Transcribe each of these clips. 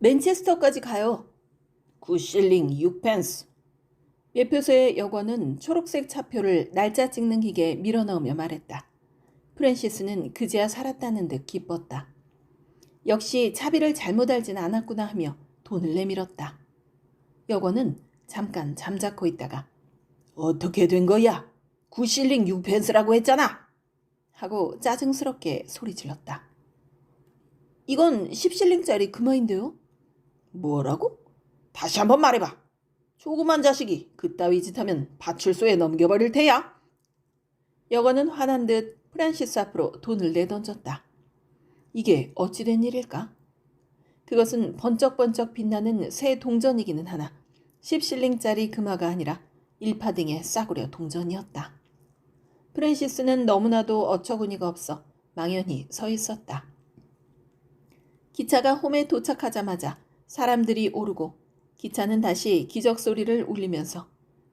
맨체스터까지 가요. 9실링 6펜스. 예표소의 여권은 초록색 차표를 날짜 찍는 기계에 밀어넣으며 말했다. 프랜시스는 그제야 살았다는 듯 기뻤다. 역시 차비를 잘못 알진 않았구나 하며 돈을 내밀었다. 여권은 잠깐 잠자코 있다가 어떻게 된 거야? 9실링 6펜스라고 했잖아! 하고 짜증스럽게 소리질렀다. 이건 10실링짜리 금화인데요? 뭐라고? 다시 한번 말해봐. 조그만 자식이 그따위 짓 하면 파출소에 넘겨버릴 테야. 여관은 화난 듯 프란시스 앞으로 돈을 내던졌다. 이게 어찌된 일일까? 그것은 번쩍번쩍 빛나는 새 동전이기는 하나 10실링짜리 금화가 아니라 일파등의 싸구려 동전이었다. 프란시스는 너무나도 어처구니가 없어 망연히 서 있었다. 기차가 홈에 도착하자마자 사람들이 오르고 기차는 다시 기적소리를 울리면서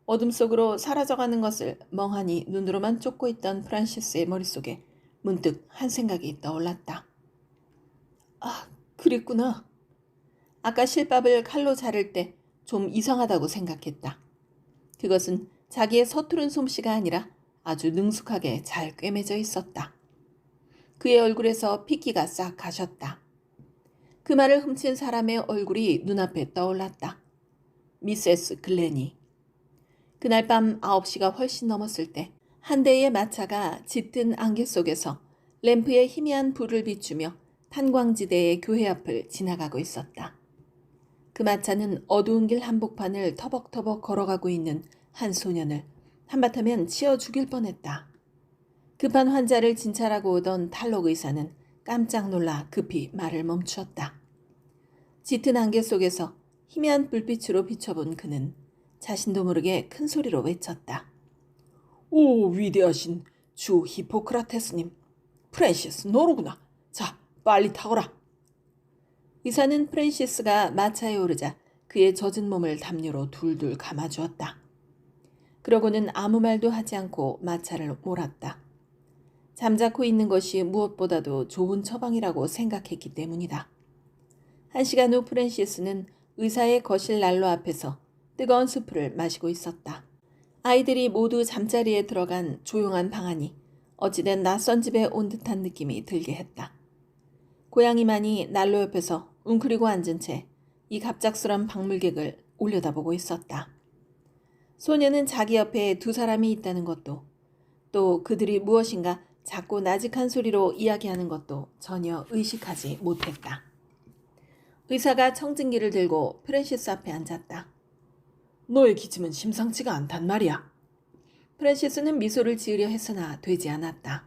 어둠 속으로 사라져가는 것을 멍하니 눈으로만 쫓고 있던 프란시스의 머릿속에 문득 한 생각이 떠올랐다. 아, 그랬구나. 아까 실밥을 칼로 자를 때 좀 이상하다고 생각했다. 그것은 자기의 서투른 솜씨가 아니라 아주 능숙하게 잘 꿰매져 있었다. 그의 얼굴에서 핏기가 싹 가셨다. 그 말을 훔친 사람의 얼굴이 눈앞에 떠올랐다. 미세스 글래니. 그날 밤 9시가 훨씬 넘었을 때 한 대의 마차가 짙은 안개 속에서 램프에 희미한 불을 비추며 탄광지대의 교회 앞을 지나가고 있었다. 그 마차는 어두운 길 한복판을 터벅터벅 걸어가고 있는 한 소년을 한바탕면 치어 죽일 뻔했다. 급한 환자를 진찰하고 오던 탈록 의사는 깜짝 놀라 급히 말을 멈추었다. 짙은 안개 속에서 희미한 불빛으로 비춰본 그는 자신도 모르게 큰 소리로 외쳤다. 오, 위대하신 주 히포크라테스님. 프랜시스 너로구나. 자, 빨리 타거라. 의사는 프랜시스가 마차에 오르자 그의 젖은 몸을 담요로 둘둘 감아주었다. 그러고는 아무 말도 하지 않고 마차를 몰았다. 잠자코 있는 것이 무엇보다도 좋은 처방이라고 생각했기 때문이다. 1시간 후 프랜시스는 의사의 거실 난로 앞에서 뜨거운 수프를 마시고 있었다. 아이들이 모두 잠자리에 들어간 조용한 방 안이 어찌된 낯선 집에 온 듯한 느낌이 들게 했다. 고양이만이 난로 옆에서 웅크리고 앉은 채 이 갑작스런 방문객을 올려다보고 있었다. 소녀는 자기 옆에 두 사람이 있다는 것도 또 그들이 무엇인가 작고 나직한 소리로 이야기하는 것도 전혀 의식하지 못했다. 의사가 청진기를 들고 프랜시스 앞에 앉았다. 너의 기침은 심상치가 않단 말이야. 프랜시스는 미소를 지으려 했으나 되지 않았다.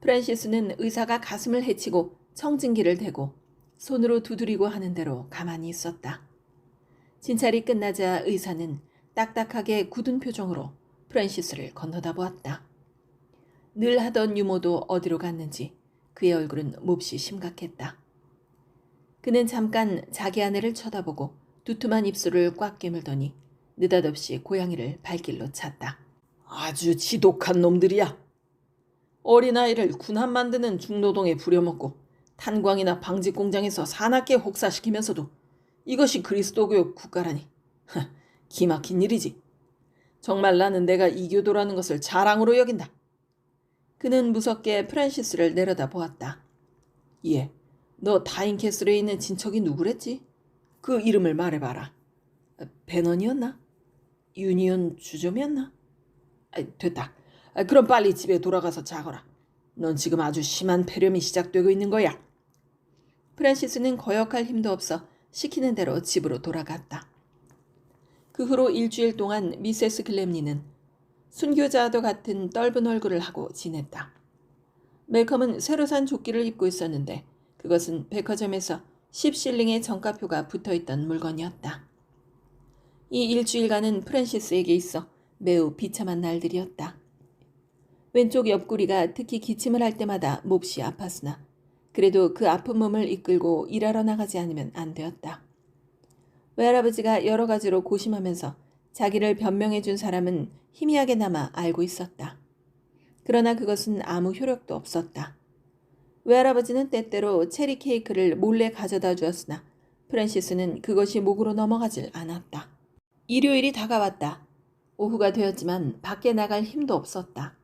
프랜시스는 의사가 가슴을 헤치고 청진기를 대고 손으로 두드리고 하는 대로 가만히 있었다. 진찰이 끝나자 의사는 딱딱하게 굳은 표정으로 프랜시스를 건너다 보았다. 늘 하던 유모도 어디로 갔는지 그의 얼굴은 몹시 심각했다. 그는 잠깐 자기 아내를 쳐다보고 두툼한 입술을 꽉 깨물더니 느닷없이 고양이를 발길로 찼다. 아주 지독한 놈들이야. 어린아이를 군함 만드는 중노동에 부려먹고 탄광이나 방직 공장에서 사납게 혹사시키면서도 이것이 그리스도교 국가라니. 기막힌 일이지. 정말 나는 내가 이교도라는 것을 자랑으로 여긴다. 그는 무섭게 프란시스를 내려다 보았다. 예, 너 타인캐슬에 있는 친척이 누구랬지? 그 이름을 말해봐라. 베넌이었나? 유니온 주점이었나? 됐다. 그럼 빨리 집에 돌아가서 자거라. 넌 지금 아주 심한 폐렴이 시작되고 있는 거야. 프란시스는 거역할 힘도 없어 시키는 대로 집으로 돌아갔다. 그 후로 일주일 동안 미세스 글램니는 순교자와도 같은 떫은 얼굴을 하고 지냈다. 멜컴은 새로 산 조끼를 입고 있었는데 그것은 백화점에서 10실링의 정가표가 붙어있던 물건이었다. 이 일주일간은 프란시스에게 있어 매우 비참한 날들이었다. 왼쪽 옆구리가 특히 기침을 할 때마다 몹시 아팠으나 그래도 그 아픈 몸을 이끌고 일하러 나가지 않으면 안 되었다. 외할아버지가 여러 가지로 고심하면서 자기를 변명해 준 사람은 희미하게나마 알고 있었다. 그러나 그것은 아무 효력도 없었다. 외할아버지는 때때로 체리 케이크를 몰래 가져다 주었으나 프란시스는 그것이 목으로 넘어가질 않았다. 일요일이 다가왔다. 오후가 되었지만 밖에 나갈 힘도 없었다.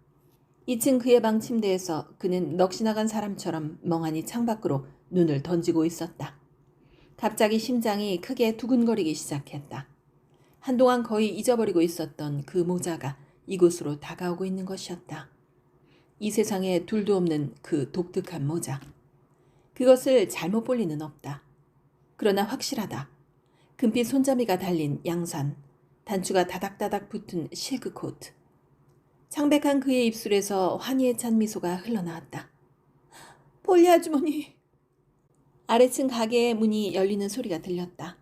2층 그의 방 침대에서 그는 넋이 나간 사람처럼 멍하니 창밖으로 눈을 던지고 있었다. 갑자기 심장이 크게 두근거리기 시작했다. 한동안 거의 잊어버리고 있었던 그 모자가 이곳으로 다가오고 있는 것이었다. 이 세상에 둘도 없는 그 독특한 모자. 그것을 잘못 볼 리는 없다. 그러나 확실하다. 금빛 손잡이가 달린 양산, 단추가 다닥다닥 붙은 실크 코트. 창백한 그의 입술에서 환희에 찬 미소가 흘러나왔다. 폴리 아주머니. 아래층 가게의 문이 열리는 소리가 들렸다.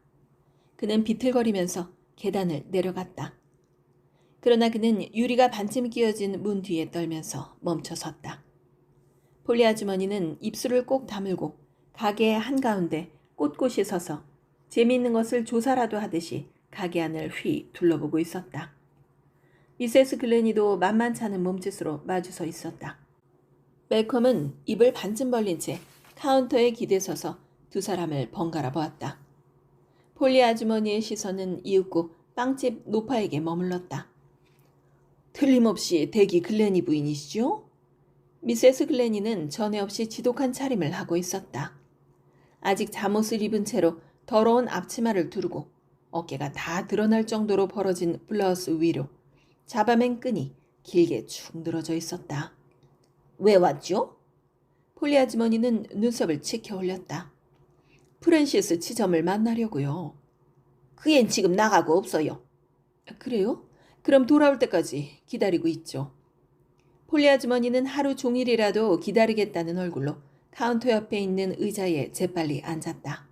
그는 비틀거리면서 계단을 내려갔다. 그러나 그는 유리가 반쯤 끼어진 문 뒤에 떨면서 멈춰 섰다. 폴리 아주머니는 입술을 꼭 다물고 가게의 한가운데 꼿꼿이 서서 재미있는 것을 조사라도 하듯이 가게 안을 휘 둘러보고 있었다. 미세스 글래니도 만만치 않은 몸짓으로 마주서 있었다. 멜컴은 입을 반쯤 벌린 채 카운터에 기대서서 두 사람을 번갈아 보았다. 폴리 아주머니의 시선은 이윽고 빵집 노파에게 머물렀다. 틀림없이 대기 글래니 부인이시죠? 미세스 글래니는 전에 없이 지독한 차림을 하고 있었다. 아직 잠옷을 입은 채로 더러운 앞치마를 두르고 어깨가 다 드러날 정도로 벌어진 블라우스 위로 잡아맨 끈이 길게 축 늘어져 있었다. 왜 왔죠? 폴리 아주머니는 눈썹을 치켜 올렸다. 프랜시스 치점을 만나려고요. 그 앤 지금 나가고 없어요. 그래요? 그럼 돌아올 때까지 기다리고 있죠. 폴리 아주머니는 하루 종일이라도 기다리겠다는 얼굴로 카운터 옆에 있는 의자에 재빨리 앉았다.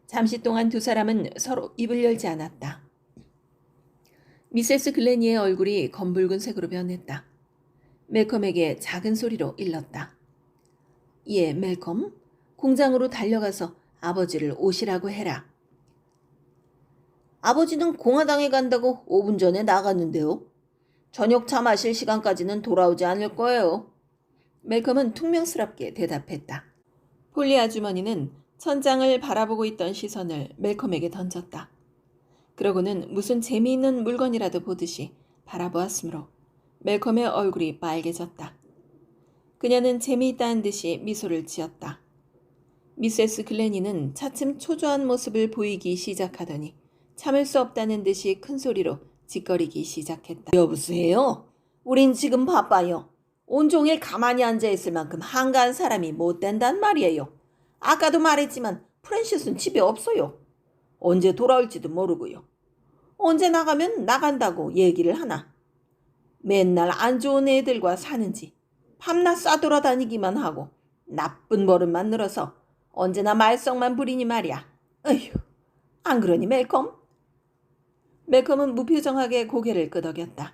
잠시 동안 두 사람은 서로 입을 열지 않았다. 미세스 글래니의 얼굴이 검붉은 색으로 변했다. 멜컴에게 작은 소리로 일렀다. 예, 멜컴. 공장으로 달려가서 아버지를 오시라고 해라. 아버지는 공화당에 간다고 5분 전에 나갔는데요. 저녁 차 마실 시간까지는 돌아오지 않을 거예요. 멜컴은 퉁명스럽게 대답했다. 폴리 아주머니는 천장을 바라보고 있던 시선을 멜컴에게 던졌다. 그러고는 무슨 재미있는 물건이라도 보듯이 바라보았으므로 멜컴의 얼굴이 빨개졌다. 그녀는 재미있다는 듯이 미소를 지었다. 미세스 글래니는 차츰 초조한 모습을 보이기 시작하더니 참을 수 없다는 듯이 큰 소리로 짓거리기 시작했다. 여보세요? 우린 지금 바빠요. 온종일 가만히 앉아있을 만큼 한가한 사람이 못 된단 말이에요. 아까도 말했지만 프랜시스는 집에 없어요. 언제 돌아올지도 모르고요. 언제 나가면 나간다고 얘기를 하나. 맨날 안 좋은 애들과 사는지 밤낮 싸돌아다니기만 하고 나쁜 버릇만 늘어서 언제나 말썽만 부리니 말이야. 어휴, 안 그러니 멜컴? 멜컴은 무표정하게 고개를 끄덕였다.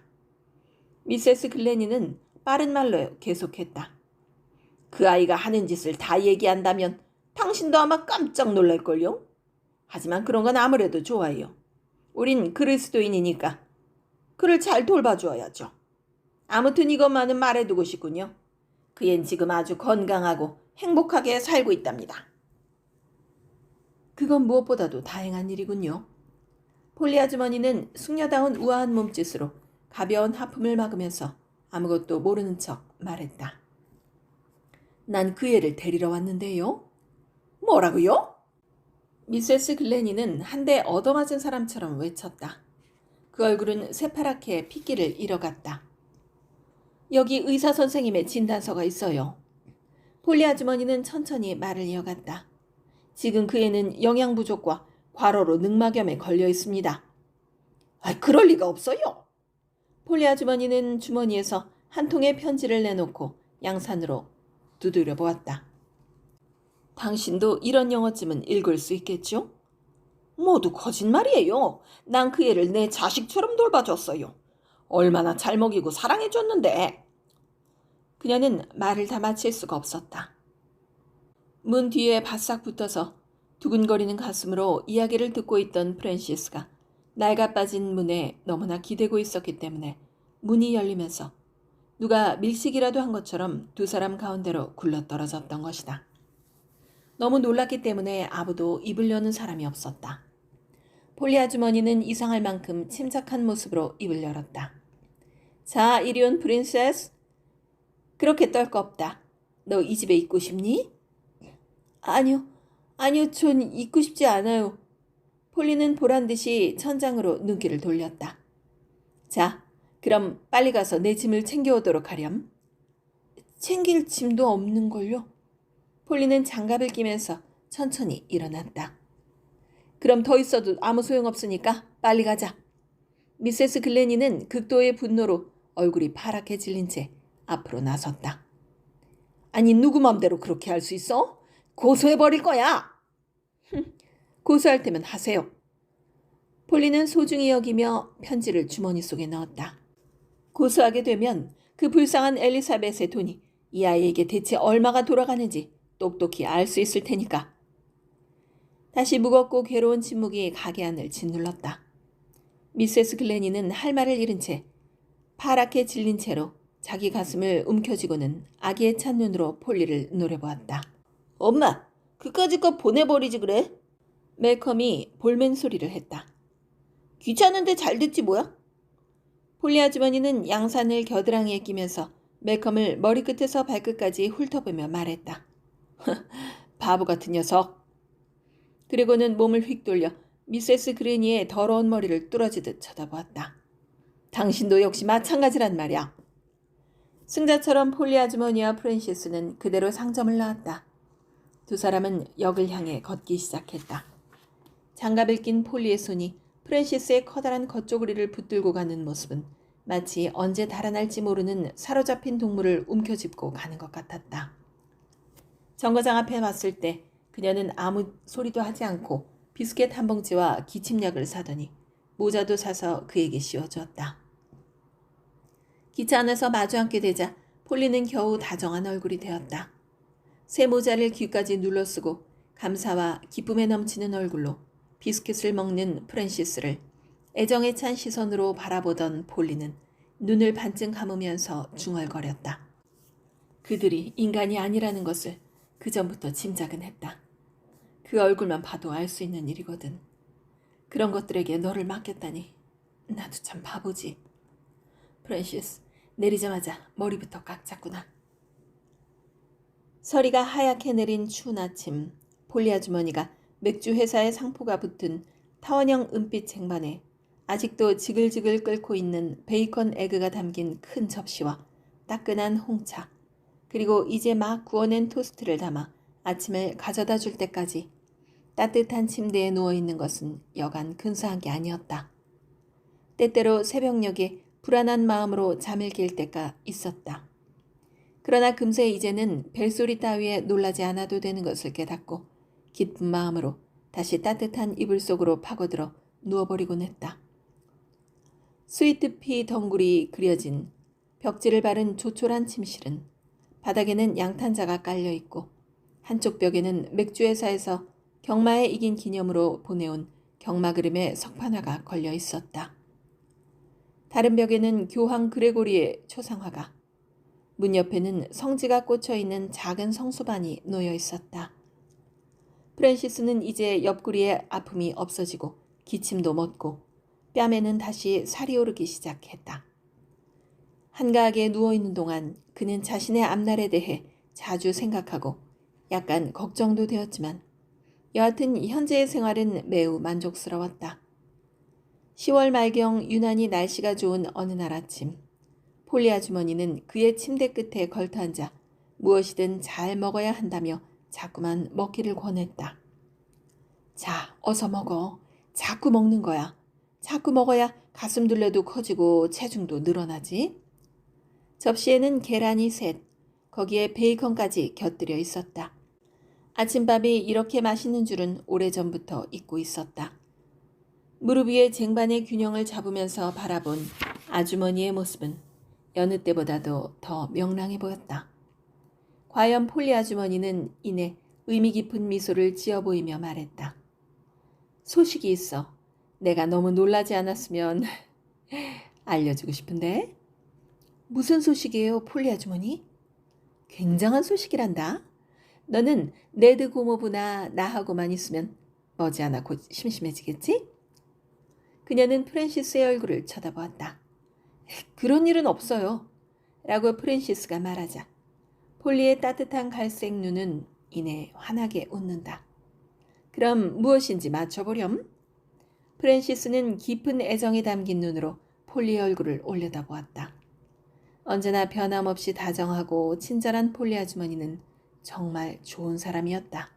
미세스 글래니는 빠른 말로 계속했다. 그 아이가 하는 짓을 다 얘기한다면 당신도 아마 깜짝 놀랄걸요? 하지만 그런 건 아무래도 좋아요. 우린 그리스도인이니까 그를 잘 돌봐주어야죠. 아무튼 이것만은 말해두고 싶군요. 그 앤 지금 아주 건강하고 행복하게 살고 있답니다. 그건 무엇보다도 다행한 일이군요. 폴리 아주머니는 숙녀다운 우아한 몸짓으로 가벼운 하품을 막으면서 아무것도 모르는 척 말했다. 난 그 애를 데리러 왔는데요. 뭐라고요? 미세스 글래니는 한 대 얻어맞은 사람처럼 외쳤다. 그 얼굴은 새파랗게 핏기를 잃어갔다. 여기 의사 선생님의 진단서가 있어요. 폴리 아주머니는 천천히 말을 이어갔다. 지금 그 애는 영양 부족과 과로로 늑막염에 걸려 있습니다. 그럴 리가 없어요. 폴리 아주머니는 주머니에서 한 통의 편지를 내놓고 양산으로 두드려 보았다. 당신도 이런 영어쯤은 읽을 수 있겠죠? 모두 거짓말이에요. 난 그 애를 내 자식처럼 돌봐줬어요. 얼마나 잘 먹이고 사랑해줬는데. 그녀는 말을 다 마칠 수가 없었다. 문 뒤에 바싹 붙어서 두근거리는 가슴으로 이야기를 듣고 있던 프랜시스가 낡아빠진 문에 너무나 기대고 있었기 때문에 문이 열리면서 누가 밀식이라도 한 것처럼 두 사람 가운데로 굴러떨어졌던 것이다. 너무 놀랐기 때문에 아무도 입을 여는 사람이 없었다. 폴리 아주머니는 이상할 만큼 침착한 모습으로 입을 열었다. 자, 이리 온 프린세스. 그렇게 떨 거 없다. 너 이 집에 있고 싶니? 아니요, 전 있고 싶지 않아요. 폴리는 보란듯이 천장으로 눈길을 돌렸다. 자, 그럼 빨리 가서 내 짐을 챙겨오도록 하렴. 챙길 짐도 없는걸요? 폴리는 장갑을 끼면서 천천히 일어났다. 그럼 더 있어도 아무 소용없으니까 빨리 가자. 미세스 글래니는 극도의 분노로 얼굴이 파랗게 질린 채 앞으로 나섰다. 아니, 누구 맘대로 그렇게 할 수 있어? 고소해버릴 거야. 고소할 테면 하세요. 폴리는 소중히 여기며 편지를 주머니 속에 넣었다. 고소하게 되면 그 불쌍한 엘리사벳의 돈이 이 아이에게 대체 얼마가 돌아가는지 똑똑히 알 수 있을 테니까. 다시 무겁고 괴로운 침묵이 가게 안을 짓눌렀다. 미세스 글래니는 할 말을 잃은 채 파랗게 질린 채로 자기 가슴을 움켜쥐고는 아기의 찬 눈으로 폴리를 노려보았다. 엄마, 그까짓 거 보내버리지 그래? 멜컴이 볼멘 소리를 했다. 귀찮은데 잘 듣지 뭐야? 폴리 아주머니는 양산을 겨드랑이에 끼면서 멜컴을 머리끝에서 발끝까지 훑어보며 말했다. 바보 같은 녀석. 그리고는 몸을 휙 돌려 미세스 그레니의 더러운 머리를 뚫어지듯 쳐다보았다. 당신도 역시 마찬가지란 말이야. 승자처럼 폴리 아주머니와 프랜시스는 그대로 상점을 나왔다. 두 사람은 역을 향해 걷기 시작했다. 장갑을 낀 폴리의 손이 프랜시스의 커다란 겉조구리를 붙들고 가는 모습은 마치 언제 달아날지 모르는 사로잡힌 동물을 움켜쥐고 가는 것 같았다. 정거장 앞에 왔을 때 그녀는 아무 소리도 하지 않고 비스켓 한 봉지와 기침약을 사더니 모자도 사서 그에게 씌워주었다. 기차 안에서 마주 앉게 되자 폴리는 겨우 다정한 얼굴이 되었다. 새 모자를 귀까지 눌러쓰고 감사와 기쁨에 넘치는 얼굴로 비스킷을 먹는 프랜시스를 애정에 찬 시선으로 바라보던 폴리는 눈을 반쯤 감으면서 중얼거렸다. 그들이 인간이 아니라는 것을 그전부터 짐작은 했다. 그 얼굴만 봐도 알 수 있는 일이거든. 그런 것들에게 너를 맡겼다니 나도 참 바보지. 프랜시스, 내리자마자 머리부터 꽉 잡구나. 서리가 하얗게 내린 추운 아침, 폴리 아주머니가 맥주 회사의 상포가 붙은 타원형 은빛 쟁반에 아직도 지글지글 끓고 있는 베이컨 에그가 담긴 큰 접시와 따끈한 홍차, 그리고 이제 막 구워낸 토스트를 담아 아침을 가져다 줄 때까지 따뜻한 침대에 누워있는 것은 여간 근사한 게 아니었다. 때때로 새벽녘에 불안한 마음으로 잠을 깰 때가 있었다. 그러나 금세 이제는 벨소리 따위에 놀라지 않아도 되는 것을 깨닫고 기쁜 마음으로 다시 따뜻한 이불 속으로 파고들어 누워버리곤 했다. 스위트피 덩굴이 그려진 벽지를 바른 조촐한 침실은 바닥에는 양탄자가 깔려있고 한쪽 벽에는 맥주회사에서 경마에 이긴 기념으로 보내온 경마 그림의 석판화가 걸려 있었다. 다른 벽에는 교황 그레고리의 초상화가, 문 옆에는 성지가 꽂혀있는 작은 성수반이 놓여 있었다. 프랜시스는 이제 옆구리에 아픔이 없어지고 기침도 멎고 뺨에는 다시 살이 오르기 시작했다. 한가하게 누워있는 동안 그는 자신의 앞날에 대해 자주 생각하고 약간 걱정도 되었지만 여하튼 현재의 생활은 매우 만족스러웠다. 10월 말경 유난히 날씨가 좋은 어느 날 아침, 폴리 아주머니는 그의 침대 끝에 걸터앉아 무엇이든 잘 먹어야 한다며 자꾸만 먹기를 권했다. 자, 어서 먹어. 자꾸 먹는 거야. 자꾸 먹어야 가슴 둘레도 커지고 체중도 늘어나지. 접시에는 계란이 셋, 거기에 베이컨까지 곁들여 있었다. 아침밥이 이렇게 맛있는 줄은 오래전부터 잊고 있었다. 무릎 위에 쟁반의 균형을 잡으면서 바라본 아주머니의 모습은 여느 때보다도 더 명랑해 보였다. 과연 폴리 아주머니는 이내 의미 깊은 미소를 지어 보이며 말했다. 소식이 있어. 내가 너무 놀라지 않았으면 알려주고 싶은데. 무슨 소식이에요, 폴리 아주머니? 굉장한 소식이란다. 너는 네드 고모부나 나하고만 있으면 머지않아 곧 심심해지겠지? 그녀는 프랜시스의 얼굴을 쳐다보았다. 그런 일은 없어요. 라고 프랜시스가 말하자 폴리의 따뜻한 갈색 눈은 이내 환하게 웃는다. 그럼 무엇인지 맞춰보렴? 프랜시스는 깊은 애정이 담긴 눈으로 폴리의 얼굴을 올려다보았다. 언제나 변함없이 다정하고 친절한 폴리 아주머니는 정말 좋은 사람이었다.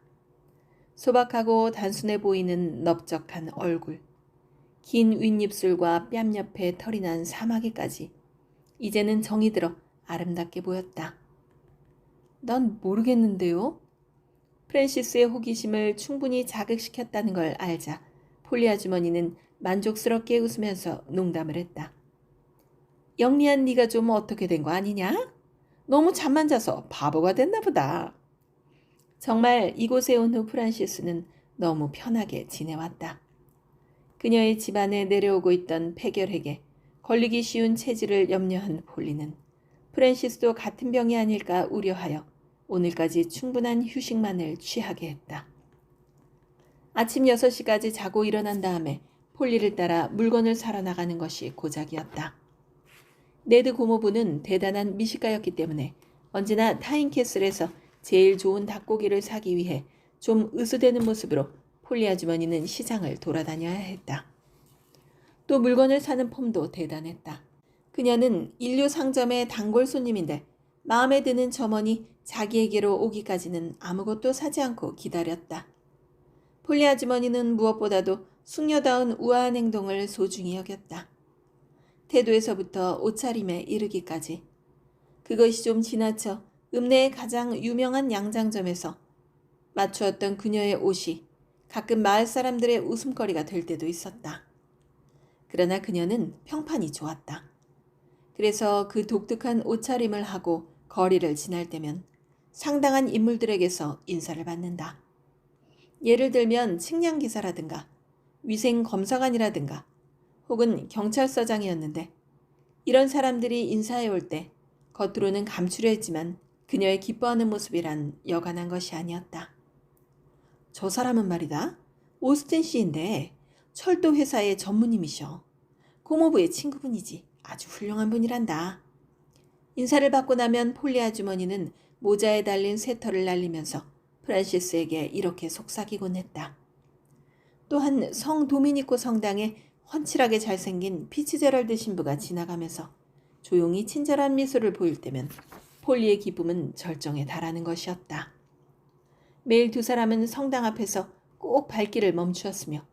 소박하고 단순해 보이는 넓적한 얼굴, 긴 윗입술과 뺨 옆에 털이 난 사마귀까지 이제는 정이 들어 아름답게 보였다. 난 모르겠는데요. 프랜시스의 호기심을 충분히 자극시켰다는 걸 알자 폴리 아주머니는 만족스럽게 웃으면서 농담을 했다. 영리한 네가 좀 어떻게 된 거 아니냐? 너무 잠만 자서 바보가 됐나 보다. 정말 이곳에 온 후 프란시스는 너무 편하게 지내왔다. 그녀의 집안에 내려오고 있던 폐결핵에 걸리기 쉬운 체질을 염려한 폴리는 프란시스도 같은 병이 아닐까 우려하여 오늘까지 충분한 휴식만을 취하게 했다. 아침 6시까지 자고 일어난 다음에 폴리를 따라 물건을 사러 나가는 것이 고작이었다. 네드 고모부는 대단한 미식가였기 때문에 언제나 타인캐슬에서 제일 좋은 닭고기를 사기 위해 좀 으스대는 모습으로 폴리 아주머니는 시장을 돌아다녀야 했다. 또 물건을 사는 폼도 대단했다. 그녀는 인류 상점의 단골 손님인데 마음에 드는 점원이 자기에게로 오기까지는 아무것도 사지 않고 기다렸다. 폴리 아주머니는 무엇보다도 숙녀다운 우아한 행동을 소중히 여겼다. 태도에서부터 옷차림에 이르기까지. 그것이 좀 지나쳐 읍내의 가장 유명한 양장점에서 맞추었던 그녀의 옷이 가끔 마을 사람들의 웃음거리가 될 때도 있었다. 그러나 그녀는 평판이 좋았다. 그래서 그 독특한 옷차림을 하고 거리를 지날 때면 상당한 인물들에게서 인사를 받는다. 예를 들면 측량기사라든가 위생검사관이라든가 혹은 경찰서장이었는데 이런 사람들이 인사해 올 때 겉으로는 감추려 했지만 그녀의 기뻐하는 모습이란 여간한 것이 아니었다. 저 사람은 말이다. 오스틴 씨인데 철도 회사의 전무님이셔. 고모부의 친구분이지. 아주 훌륭한 분이란다. 인사를 받고 나면 폴리 아주머니는 모자에 달린 새털을 날리면서 프란시스에게 이렇게 속삭이곤 했다. 또한 성 도미니코 성당에 훤칠하게 잘생긴 피츠제럴드 신부가 지나가면서 조용히 친절한 미소를 보일 때면 폴리의 기쁨은 절정에 달하는 것이었다. 매일 두 사람은 성당 앞에서 꼭 발길을 멈추었으며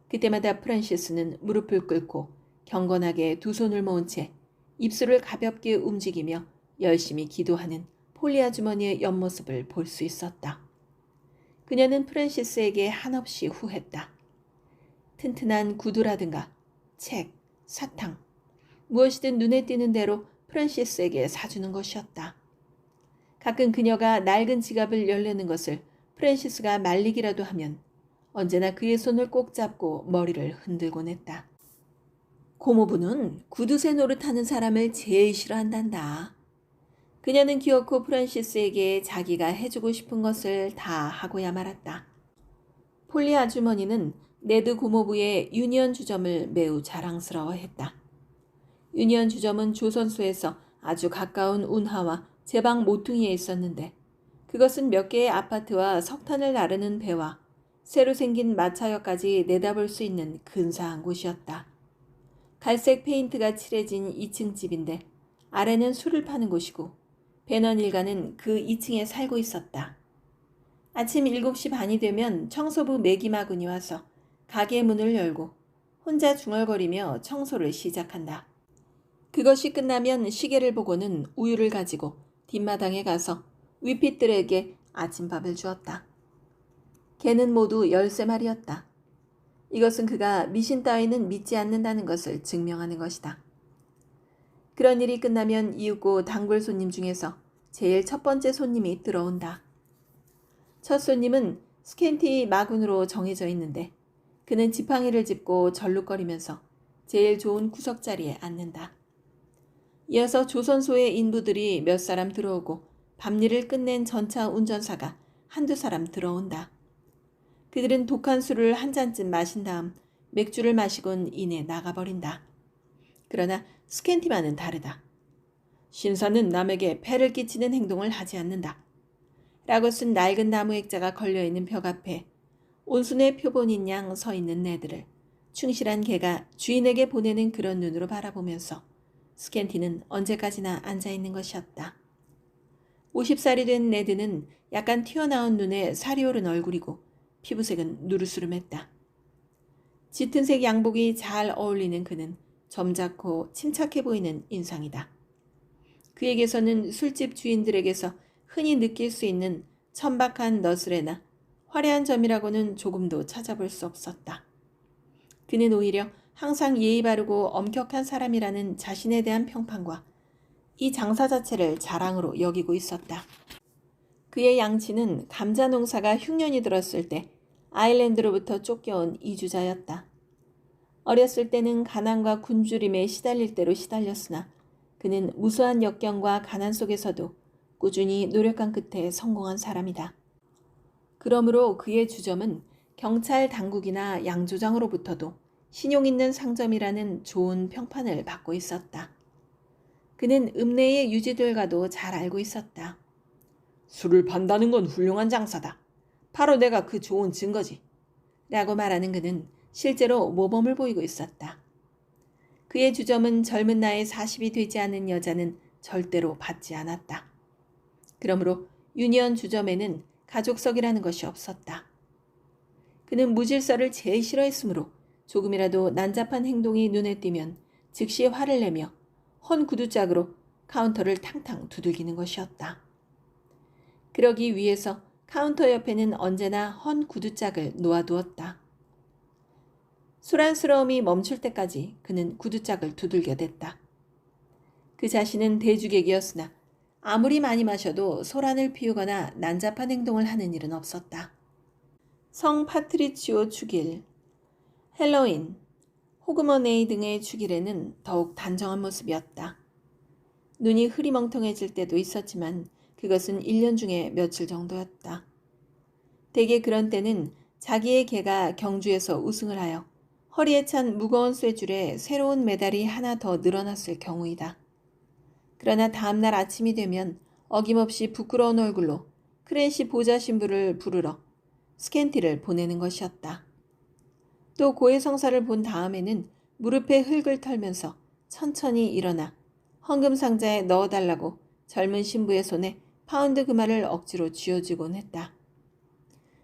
그때마다 프란시스는 무릎을 꿇고 경건하게 두 손을 모은 채 입술을 가볍게 움직이며 열심히 기도하는 폴리 아주머니의 옆모습을 볼 수 있었다. 그녀는 프란시스에게 한없이 후했다. 튼튼한 구두라든가 책, 사탕, 무엇이든 눈에 띄는 대로 프란시스에게 사주는 것이었다. 가끔 그녀가 낡은 지갑을 열려는 것을 프란시스가 말리기라도 하면 언제나 그의 손을 꼭 잡고 머리를 흔들곤 했다. 고모부는 구두쇠 노릇하는 사람을 제일 싫어한단다. 그녀는 기어코 프란시스에게 자기가 해주고 싶은 것을 다 하고야 말았다. 폴리 아주머니는 네드 고모부의 유니언 주점을 매우 자랑스러워했다. 유니언 주점은 조선소에서 아주 가까운 운하와 제방 모퉁이에 있었는데 그것은 몇 개의 아파트와 석탄을 나르는 배와 새로 생긴 마차역까지 내다볼 수 있는 근사한 곳이었다. 갈색 페인트가 칠해진 2층 집인데 아래는 술을 파는 곳이고 배넌 일가는 그 2층에 살고 있었다. 아침 7시 반이 되면 청소부 매기마군이 와서 가게 문을 열고 혼자 중얼거리며 청소를 시작한다. 그것이 끝나면 시계를 보고는 우유를 가지고 뒷마당에 가서 위핏들에게 아침밥을 주었다. 개는 모두 13마리였다. 이것은 그가 미신 따위는 믿지 않는다는 것을 증명하는 것이다. 그런 일이 끝나면 이윽고 단골 손님 중에서 제일 첫 번째 손님이 들어온다. 첫 손님은 스캔티 마군으로 정해져 있는데 그는 지팡이를 짚고 절룩거리면서 제일 좋은 구석자리에 앉는다. 이어서 조선소의 인부들이 몇 사람 들어오고 밤일을 끝낸 전차 운전사가 한두 사람 들어온다. 그들은 독한 술을 한 잔쯤 마신 다음 맥주를 마시곤 이내 나가버린다. 그러나 스캔티만은 다르다. 신사는 남에게 폐를 끼치는 행동을 하지 않는다. 라고 쓴 낡은 나무 액자가 걸려있는 벽 앞에 온순의 표본인 양 서 있는 네드를 충실한 개가 주인에게 보내는 그런 눈으로 바라보면서 스캔티는 언제까지나 앉아있는 것이었다. 50살이 된 네드는 약간 튀어나온 눈에 살이 오른 얼굴이고 피부색은 누르스름했다. 짙은 색 양복이 잘 어울리는 그는 점잖고 침착해 보이는 인상이다. 그에게서는 술집 주인들에게서 흔히 느낄 수 있는 천박한 너스레나 화려한 점이라고는 조금도 찾아볼 수 없었다. 그는 오히려 항상 예의 바르고 엄격한 사람이라는 자신에 대한 평판과 이 장사 자체를 자랑으로 여기고 있었다. 그의 양치는 감자 농사가 흉년이 들었을 때 아일랜드로부터 쫓겨온 이주자였다. 어렸을 때는 가난과 굶주림에 시달릴 대로 시달렸으나 그는 무수한 역경과 가난 속에서도 꾸준히 노력한 끝에 성공한 사람이다. 그러므로 그의 주점은 경찰 당국이나 양조장으로부터도 신용 있는 상점이라는 좋은 평판을 받고 있었다. 그는 읍내의 유지들과도 잘 알고 있었다. 술을 판다는 건 훌륭한 장사다. 바로 내가 그 좋은 증거지. 라고 말하는 그는 실제로 모범을 보이고 있었다. 그의 주점은 젊은 나이에 40이 되지 않은 여자는 절대로 받지 않았다. 그러므로 유니언 주점에는 가족석이라는 것이 없었다. 그는 무질서를 제일 싫어했으므로 조금이라도 난잡한 행동이 눈에 띄면 즉시 화를 내며 헌 구두짝으로 카운터를 탕탕 두들기는 것이었다. 그러기 위해서 카운터 옆에는 언제나 헌 구두짝을 놓아두었다. 소란스러움이 멈출 때까지 그는 구두짝을 두들겨댔다. 그 자신은 대주객이었으나 아무리 많이 마셔도 소란을 피우거나 난잡한 행동을 하는 일은 없었다. 성 파트리치오 축일, 헬로윈, 호그머네이 등의 축일에는 더욱 단정한 모습이었다. 눈이 흐리멍텅해질 때도 있었지만 그것은 1년 중에 며칠 정도였다. 대개 그런 때는 자기의 개가 경주에서 우승을 하여 허리에 찬 무거운 쇠줄에 새로운 메달이 하나 더 늘어났을 경우이다. 그러나 다음날 아침이 되면 어김없이 부끄러운 얼굴로 크랜시 보좌 신부를 부르러 스캔티를 보내는 것이었다. 또 고해성사를 본 다음에는 무릎에 흙을 털면서 천천히 일어나 헌금 상자에 넣어달라고 젊은 신부의 손에 파운드 금화를 억지로 쥐어주곤 했다.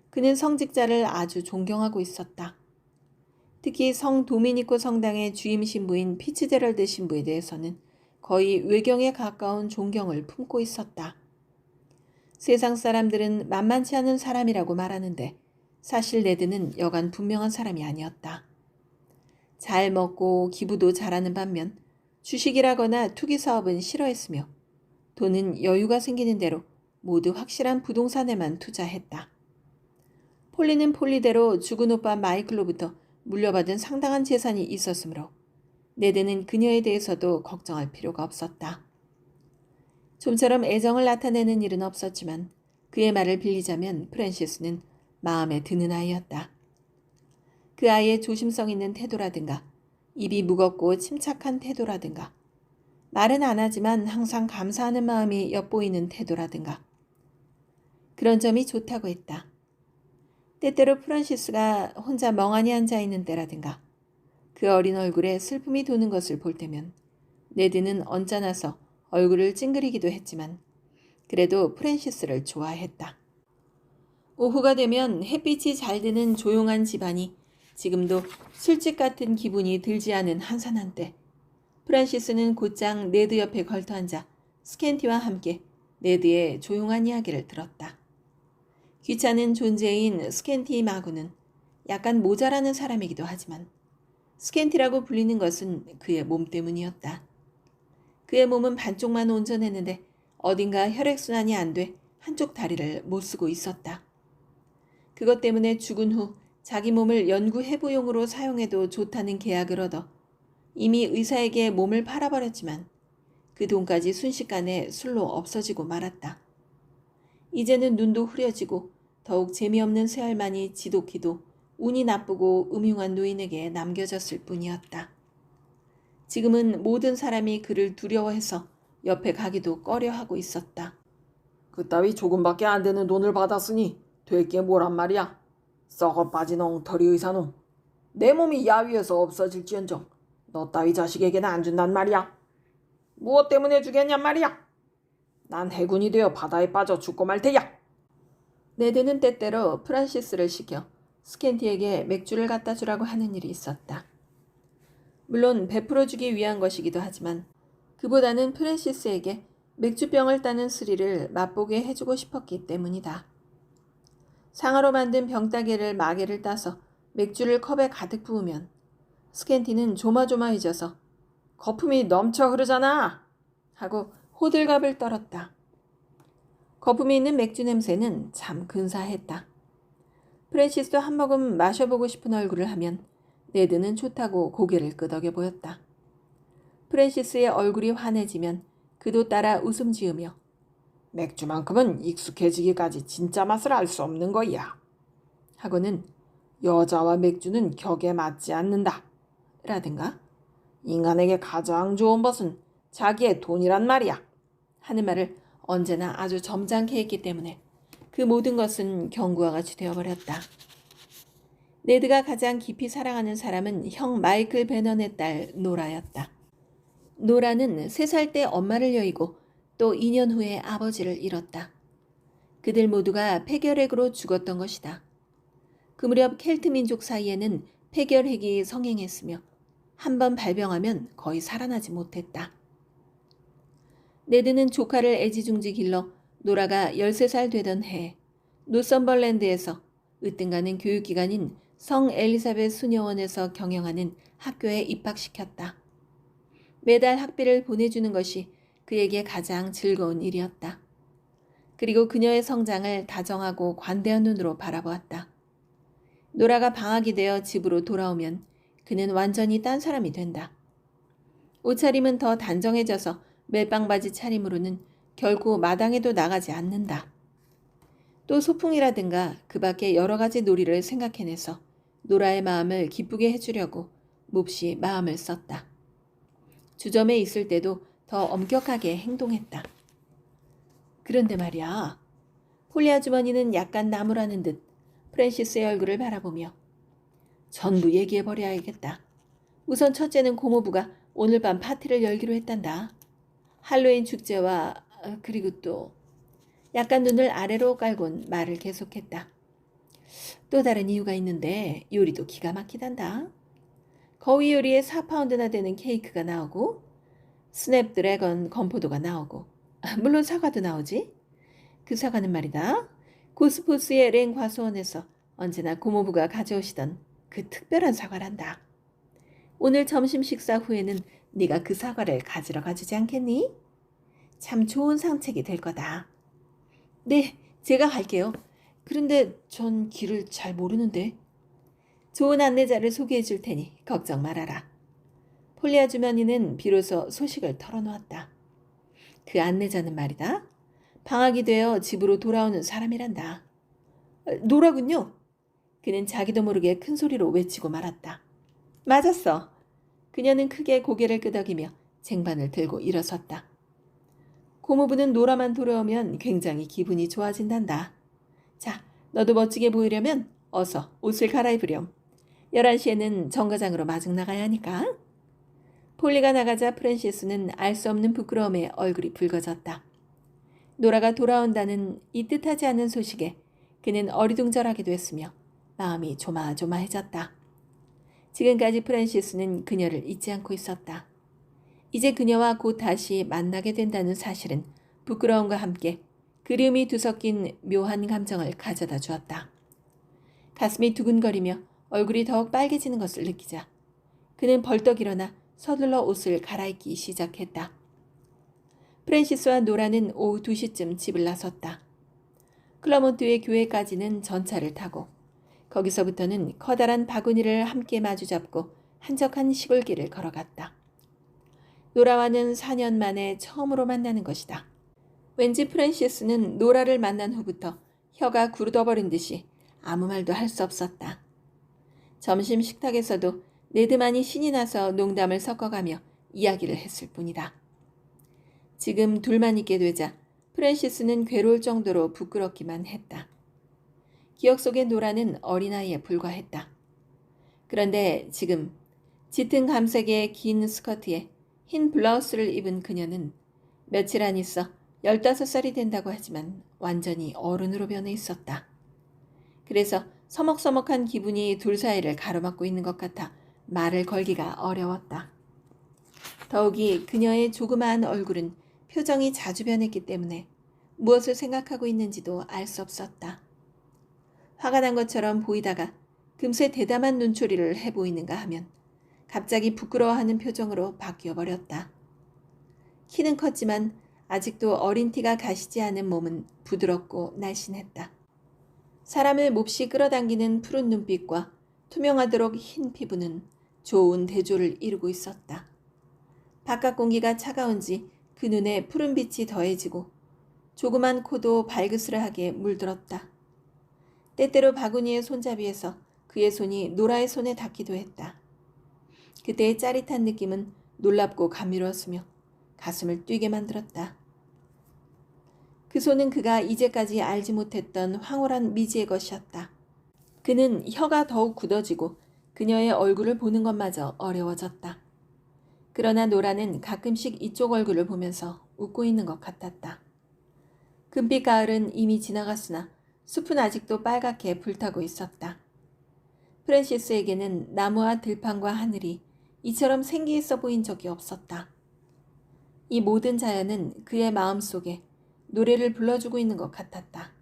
그는 성직자를 아주 존경하고 있었다. 특히 성 도미니코 성당의 주임 신부인 피츠제럴드 신부에 대해서는 거의 외경에 가까운 존경을 품고 있었다. 세상 사람들은 만만치 않은 사람이라고 말하는데 사실 네드는 여간 분명한 사람이 아니었다. 잘 먹고 기부도 잘하는 반면 주식이라거나 투기 사업은 싫어했으며 돈은 여유가 생기는 대로 모두 확실한 부동산에만 투자했다. 폴리는 폴리대로 죽은 오빠 마이클로부터 물려받은 상당한 재산이 있었으므로 네드는 그녀에 대해서도 걱정할 필요가 없었다. 좀처럼 애정을 나타내는 일은 없었지만 그의 말을 빌리자면 프랜시스는 마음에 드는 아이였다. 그 아이의 조심성 있는 태도라든가 입이 무겁고 침착한 태도라든가 말은 안 하지만 항상 감사하는 마음이 엿보이는 태도라든가 그런 점이 좋다고 했다. 때때로 프란시스가 혼자 멍하니 앉아있는 때라든가 그 어린 얼굴에 슬픔이 도는 것을 볼 때면 네드는 언짢아서 얼굴을 찡그리기도 했지만 그래도 프란시스를 좋아했다. 오후가 되면 햇빛이 잘 드는 조용한 집안이 지금도 술집 같은 기분이 들지 않은 한산한 때 프란시스는 곧장 네드 옆에 걸터앉아 스캔티와 함께 네드의 조용한 이야기를 들었다. 귀찮은 존재인 스캔티 마구는 약간 모자라는 사람이기도 하지만 스캔티라고 불리는 것은 그의 몸 때문이었다. 그의 몸은 반쪽만 온전했는데 어딘가 혈액순환이 안 돼 한쪽 다리를 못 쓰고 있었다. 그것 때문에 죽은 후 자기 몸을 연구해부용으로 사용해도 좋다는 계약을 얻어 이미 의사에게 몸을 팔아버렸지만 그 돈까지 순식간에 술로 없어지고 말았다. 이제는 눈도 흐려지고 더욱 재미없는 새알만이 지독히도 운이 나쁘고 음흉한 노인에게 남겨졌을 뿐이었다. 지금은 모든 사람이 그를 두려워해서 옆에 가기도 꺼려하고 있었다. 그따위 조금밖에 안 되는 돈을 받았으니 될 게 뭐란 말이야. 썩어 빠진 엉터리 의사놈. 내 몸이 야위에서 없어질지언정 너 따위 자식에게는 안 준단 말이야. 무엇 때문에 주겠냔 말이야. 난 해군이 되어 바다에 빠져 죽고 말 테야. 네드는 때때로 프란시스를 시켜 스캔티에게 맥주를 갖다 주라고 하는 일이 있었다. 물론 베풀어주기 위한 것이기도 하지만 그보다는 프란시스에게 맥주병을 따는 스릴을 맛보게 해주고 싶었기 때문이다. 상아로 만든 병따개를 마개를 따서 맥주를 컵에 가득 부으면 스캔티는 조마조마해져서 거품이 넘쳐 흐르잖아 하고 호들갑을 떨었다. 거품이 있는 맥주 냄새는 참 근사했다. 프랜시스도 한 모금 마셔보고 싶은 얼굴을 하면 네드는 좋다고 고개를 끄덕여 보였다. 프랜시스의 얼굴이 환해지면 그도 따라 웃음 지으며 맥주만큼은 익숙해지기까지 진짜 맛을 알 수 없는 거야. 하고는 여자와 맥주는 격에 맞지 않는다. 라든가 인간에게 가장 좋은 것은 자기의 돈이란 말이야. 하는 말을 언제나 아주 점잖게 했기 때문에 그 모든 것은 경구와 같이 되어버렸다. 네드가 가장 깊이 사랑하는 사람은 형 마이클 베넌의 딸 노라였다. 노라는 3살 때 엄마를 여의고 또 2년 후에 아버지를 잃었다. 그들 모두가 폐결핵으로 죽었던 것이다. 그 무렵 켈트 민족 사이에는 폐결핵이 성행했으며 한번 발병하면 거의 살아나지 못했다. 네드는 조카를 애지중지 길러 노라가 13살 되던 해 노썸벌랜드에서 으뜸가는 교육기관인 성 엘리사벳 수녀원에서 경영하는 학교에 입학시켰다. 매달 학비를 보내주는 것이 그에게 가장 즐거운 일이었다. 그리고 그녀의 성장을 다정하고 관대한 눈으로 바라보았다. 노라가 방학이 되어 집으로 돌아오면 그는 완전히 딴 사람이 된다. 옷차림은 더 단정해져서 멜빵바지 차림으로는 결코 마당에도 나가지 않는다. 또 소풍이라든가 그 밖에 여러 가지 놀이를 생각해내서 노라의 마음을 기쁘게 해주려고 몹시 마음을 썼다. 주점에 있을 때도 더 엄격하게 행동했다. 그런데 말이야. 폴리 아주머니는 약간 나무라는 듯 프랜시스의 얼굴을 바라보며 전부 얘기해버려야겠다. 우선 첫째는 고모부가 오늘 밤 파티를 열기로 했단다. 할로윈 축제와 그리고 또 약간 눈을 아래로 깔곤 말을 계속했다. 또 다른 이유가 있는데 요리도 기가 막히단다. 거위 요리에 4파운드나 되는 케이크가 나오고 스냅드래건 건포도가 나오고 물론 사과도 나오지. 그 사과는 말이다. 고스포스의 랭 과수원에서 언제나 고모부가 가져오시던 그 특별한 사과란다. 오늘 점심 식사 후에는 네가 그 사과를 가지러 가주지 않겠니? 참 좋은 상책이 될 거다. 네, 제가 갈게요. 그런데 전 길을 잘 모르는데. 좋은 안내자를 소개해 줄 테니 걱정 말아라. 폴리 아주머니는 비로소 소식을 털어놓았다. 그 안내자는 말이다. 방학이 되어 집으로 돌아오는 사람이란다. 노라군요. 그는 자기도 모르게 큰 소리로 외치고 말았다. 맞았어. 그녀는 크게 고개를 끄덕이며 쟁반을 들고 일어섰다. 고모부는 노라만 돌아오면 굉장히 기분이 좋아진단다. 자, 너도 멋지게 보이려면 어서 옷을 갈아입으렴. 11시에는 정거장으로 마중 나가야 하니까. 폴리가 나가자 프랜시스는 알 수 없는 부끄러움에 얼굴이 붉어졌다. 노라가 돌아온다는 이 뜻하지 않은 소식에 그는 어리둥절하기도 했으며 마음이 조마조마해졌다. 지금까지 프랜시스는 그녀를 잊지 않고 있었다. 이제 그녀와 곧 다시 만나게 된다는 사실은 부끄러움과 함께 그리움이 뒤섞인 묘한 감정을 가져다 주었다. 가슴이 두근거리며 얼굴이 더욱 빨개지는 것을 느끼자 그는 벌떡 일어나 서둘러 옷을 갈아입기 시작했다. 프랜시스와 노라는 오후 2시쯤 집을 나섰다. 클러몬트의 교회까지는 전차를 타고 거기서부터는 커다란 바구니를 함께 마주잡고 한적한 시골길을 걸어갔다. 노라와는 4년 만에 처음으로 만나는 것이다. 왠지 프랜시스는 노라를 만난 후부터 혀가 굳어버린 듯이 아무 말도 할 수 없었다. 점심 식탁에서도 네드만이 신이 나서 농담을 섞어가며 이야기를 했을 뿐이다. 지금 둘만 있게 되자 프랜시스는 괴로울 정도로 부끄럽기만 했다. 기억 속의 노라는 어린아이에 불과했다. 그런데 지금 짙은 감색의 긴 스커트에 흰 블라우스를 입은 그녀는 며칠 안 있어 15살이 된다고 하지만 완전히 어른으로 변해 있었다. 그래서 서먹서먹한 기분이 둘 사이를 가로막고 있는 것 같아 말을 걸기가 어려웠다. 더욱이 그녀의 조그마한 얼굴은 표정이 자주 변했기 때문에 무엇을 생각하고 있는지도 알 수 없었다. 화가 난 것처럼 보이다가 금세 대담한 눈초리를 해보이는가 하면 갑자기 부끄러워하는 표정으로 바뀌어버렸다. 키는 컸지만 아직도 어린 티가 가시지 않은 몸은 부드럽고 날씬했다. 사람을 몹시 끌어당기는 푸른 눈빛과 투명하도록 흰 피부는 좋은 대조를 이루고 있었다. 바깥 공기가 차가운지 그 눈에 푸른 빛이 더해지고 조그만 코도 발그스레하게 물들었다. 때때로 바구니의 손잡이에서 그의 손이 노라의 손에 닿기도 했다. 그때의 짜릿한 느낌은 놀랍고 감미로웠으며 가슴을 뛰게 만들었다. 그 손은 그가 이제까지 알지 못했던 황홀한 미지의 것이었다. 그는 혀가 더욱 굳어지고 그녀의 얼굴을 보는 것마저 어려워졌다. 그러나 노라는 가끔씩 이쪽 얼굴을 보면서 웃고 있는 것 같았다. 금빛 가을은 이미 지나갔으나 숲은 아직도 빨갛게 불타고 있었다. 프랜시스에게는 나무와 들판과 하늘이 이처럼 생기 있어 보인 적이 없었다. 이 모든 자연은 그의 마음속에 노래를 불러주고 있는 것 같았다.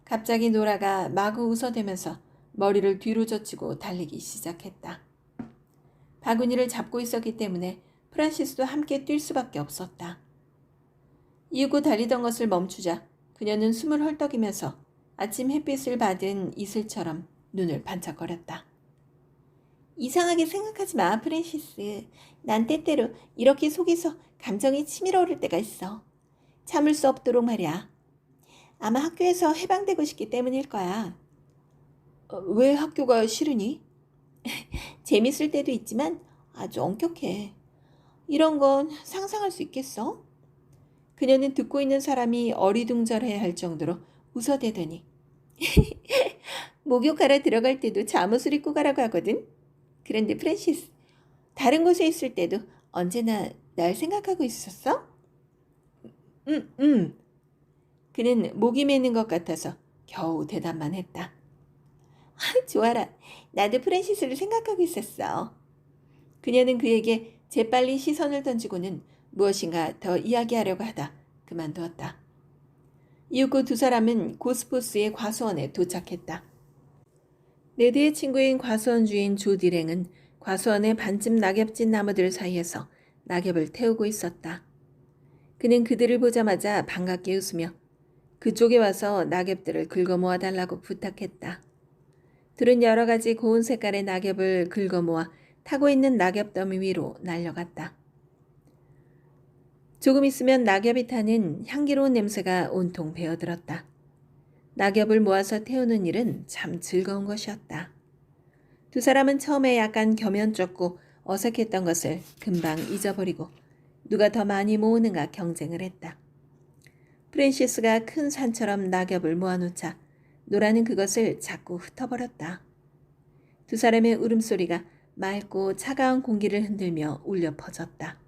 갑자기 노라가 마구 웃어대면서 머리를 뒤로 젖히고 달리기 시작했다. 바구니를 잡고 있었기 때문에 프란시스도 함께 뛸 수밖에 없었다. 이윽고 달리던 것을 멈추자 그녀는 숨을 헐떡이면서 아침 햇빛을 받은 이슬처럼 눈을 반짝거렸다. 이상하게 생각하지 마, 프랜시스. 난 때때로 이렇게 속에서 감정이 치밀어 오를 때가 있어. 참을 수 없도록 말이야. 아마 학교에서 해방되고 싶기 때문일 거야. 왜 학교가 싫으니? 재밌을 때도 있지만 아주 엄격해. 이런 건 상상할 수 있겠어? 그녀는 듣고 있는 사람이 어리둥절해야 할 정도로 웃어대더니 목욕하러 들어갈 때도 잠옷을 입고 가라고 하거든. 그런데 프랜시스, 다른 곳에 있을 때도 언제나 날 생각하고 있었어? 그는 목이 메는 것 같아서 겨우 대답만 했다. 좋아라. 나도 프랜시스를 생각하고 있었어. 그녀는 그에게 재빨리 시선을 던지고는 무엇인가 더 이야기하려고 하다 그만두었다. 이윽고 두 사람은 고스포스의 과수원에 도착했다. 네드의 친구인 과수원 주인 조디랭은 과수원의 반쯤 낙엽진 나무들 사이에서 낙엽을 태우고 있었다. 그는 그들을 보자마자 반갑게 웃으며 그쪽에 와서 낙엽들을 긁어 모아 달라고 부탁했다. 둘은 여러 가지 고운 색깔의 낙엽을 긁어 모아 타고 있는 낙엽 더미 위로 날려갔다. 조금 있으면 낙엽이 타는 향기로운 냄새가 온통 배어들었다. 낙엽을 모아서 태우는 일은 참 즐거운 것이었다. 두 사람은 처음에 약간 겸연쩍고 어색했던 것을 금방 잊어버리고 누가 더 많이 모으는가 경쟁을 했다. 프랜시스가 큰 산처럼 낙엽을 모아놓자 노라는 그것을 자꾸 흩어버렸다. 두 사람의 울음소리가 맑고 차가운 공기를 흔들며 울려 퍼졌다.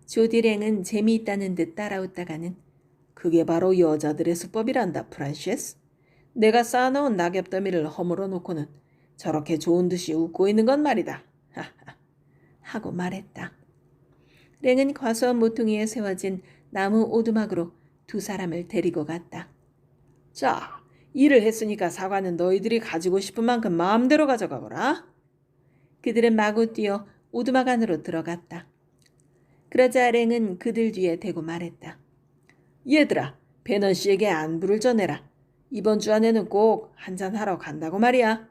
조디랭은 재미있다는 듯 따라웃다가는 그게 바로 여자들의 수법이란다, 프란시스. 내가 쌓아놓은 낙엽 더미를 허물어 놓고는 저렇게 좋은 듯이 웃고 있는 건 말이다. 하하. 하고 말했다. 랭은 과수원 모퉁이에 세워진 나무 오두막으로 두 사람을 데리고 갔다. 자, 일을 했으니까 사과는 너희들이 가지고 싶은 만큼 마음대로 가져가거라. 그들은 마구 뛰어 오두막 안으로 들어갔다. 그러자 랭은 그들 뒤에 대고 말했다. 얘들아, 베넌 씨에게 안부를 전해라. 이번 주 안에는 꼭 한잔하러 간다고 말이야.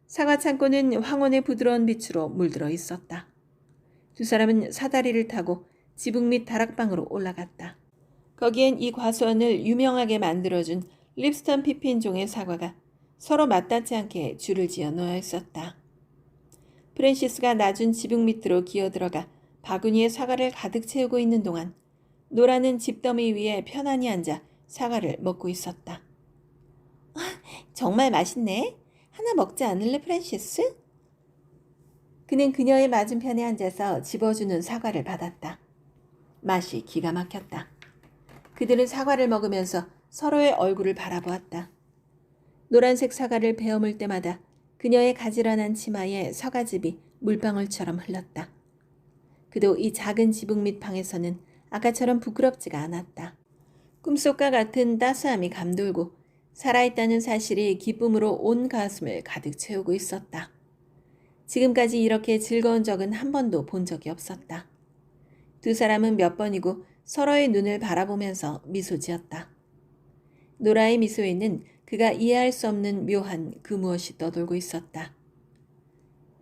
사과 창고는 황혼의 부드러운 빛으로 물들어 있었다. 두 사람은 사다리를 타고 지붕 밑 다락방으로 올라갔다. 거기엔 이 과수원을 유명하게 만들어준 립스턴 피핀 종의 사과가 서로 맞닿지 않게 줄을 지어 놓여 있었다. 프랜시스가 낮은 지붕 밑으로 기어들어가 바구니에 사과를 가득 채우고 있는 동안 노라는 집더미 위에 편안히 앉아 사과를 먹고 있었다. 정말 맛있네. 하나 먹지 않을래, 프랜시스? 그는 그녀의 맞은편에 앉아서 집어주는 사과를 받았다. 맛이 기가 막혔다. 그들은 사과를 먹으면서 서로의 얼굴을 바라보았다. 노란색 사과를 베어물 때마다 그녀의 가지런한 치마에 서가즙이 물방울처럼 흘렀다. 그도 이 작은 지붕 밑 방에서는 아까처럼 부끄럽지가 않았다. 꿈속과 같은 따스함이 감돌고 살아있다는 사실이 기쁨으로 온 가슴을 가득 채우고 있었다. 지금까지 이렇게 즐거운 적은 한 번도 본 적이 없었다. 두 사람은 몇 번이고 서로의 눈을 바라보면서 미소 지었다. 노라의 미소에는 그가 이해할 수 없는 묘한 그 무엇이 떠돌고 있었다.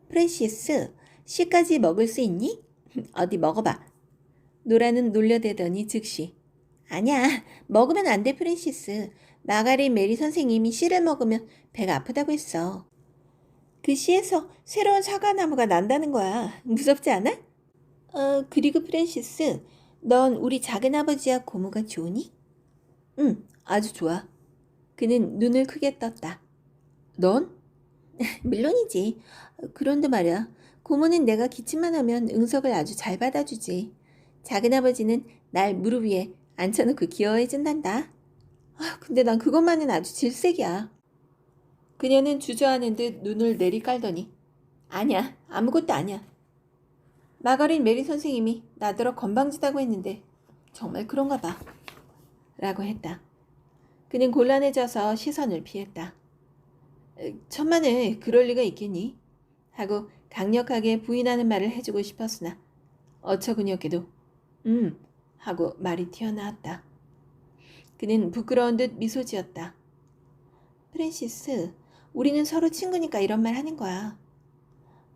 프랜시스, 씨까지 먹을 수 있니? 어디 먹어봐. 노라는 놀려대더니 즉시 아니야, 먹으면 안 돼, 프랜시스. 마가린 메리 선생님이 씨를 먹으면 배가 아프다고 했어. 그 씨에서 새로운 사과나무가 난다는 거야. 무섭지 않아? 그리고 프랜시스, 넌 우리 작은아버지와 고모가 좋으니? 응, 아주 좋아. 그는 눈을 크게 떴다. 넌? 물론이지. 그런데 말이야, 고모는 내가 기침만 하면 응석을 아주 잘 받아주지. 작은아버지는 날 무릎 위에 앉혀놓고 귀여워해준단다. 근데 난 그것만은 아주 질색이야. 그녀는 주저하는 듯 눈을 내리깔더니 아니야, 아무것도 아니야. 마거린 메리 선생님이 나더러 건방지다고 했는데 정말 그런가 봐. 라고 했다. 그는 곤란해져서 시선을 피했다. 천만에 그럴 리가 있겠니? 하고 강력하게 부인하는 말을 해주고 싶었으나 어처구니없게도 하고 말이 튀어나왔다. 그는 부끄러운 듯 미소 지었다. 프랜시스, 우리는 서로 친구니까 이런 말 하는 거야.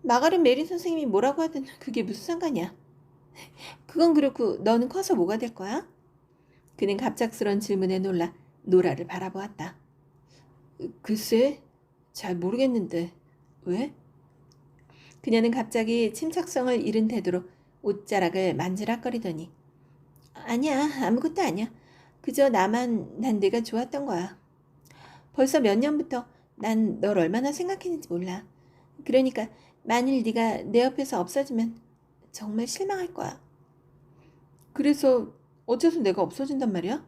마가린 메리 선생님이 뭐라고 하든 그게 무슨 상관이야. 그건 그렇고 너는 커서 뭐가 될 거야? 그는 갑작스런 질문에 놀라 노라를 바라보았다. 글쎄, 잘 모르겠는데 왜? 그녀는 갑자기 침착성을 잃은 태도로 옷자락을 만지락거리더니 아니야, 아무것도 아니야. 그저 난 내가 좋았던 거야. 벌써 몇 년부터 난 널 얼마나 생각했는지 몰라. 그러니까 만일 네가 내 옆에서 없어지면 정말 실망할 거야. 그래서 어째서 내가 없어진단 말이야?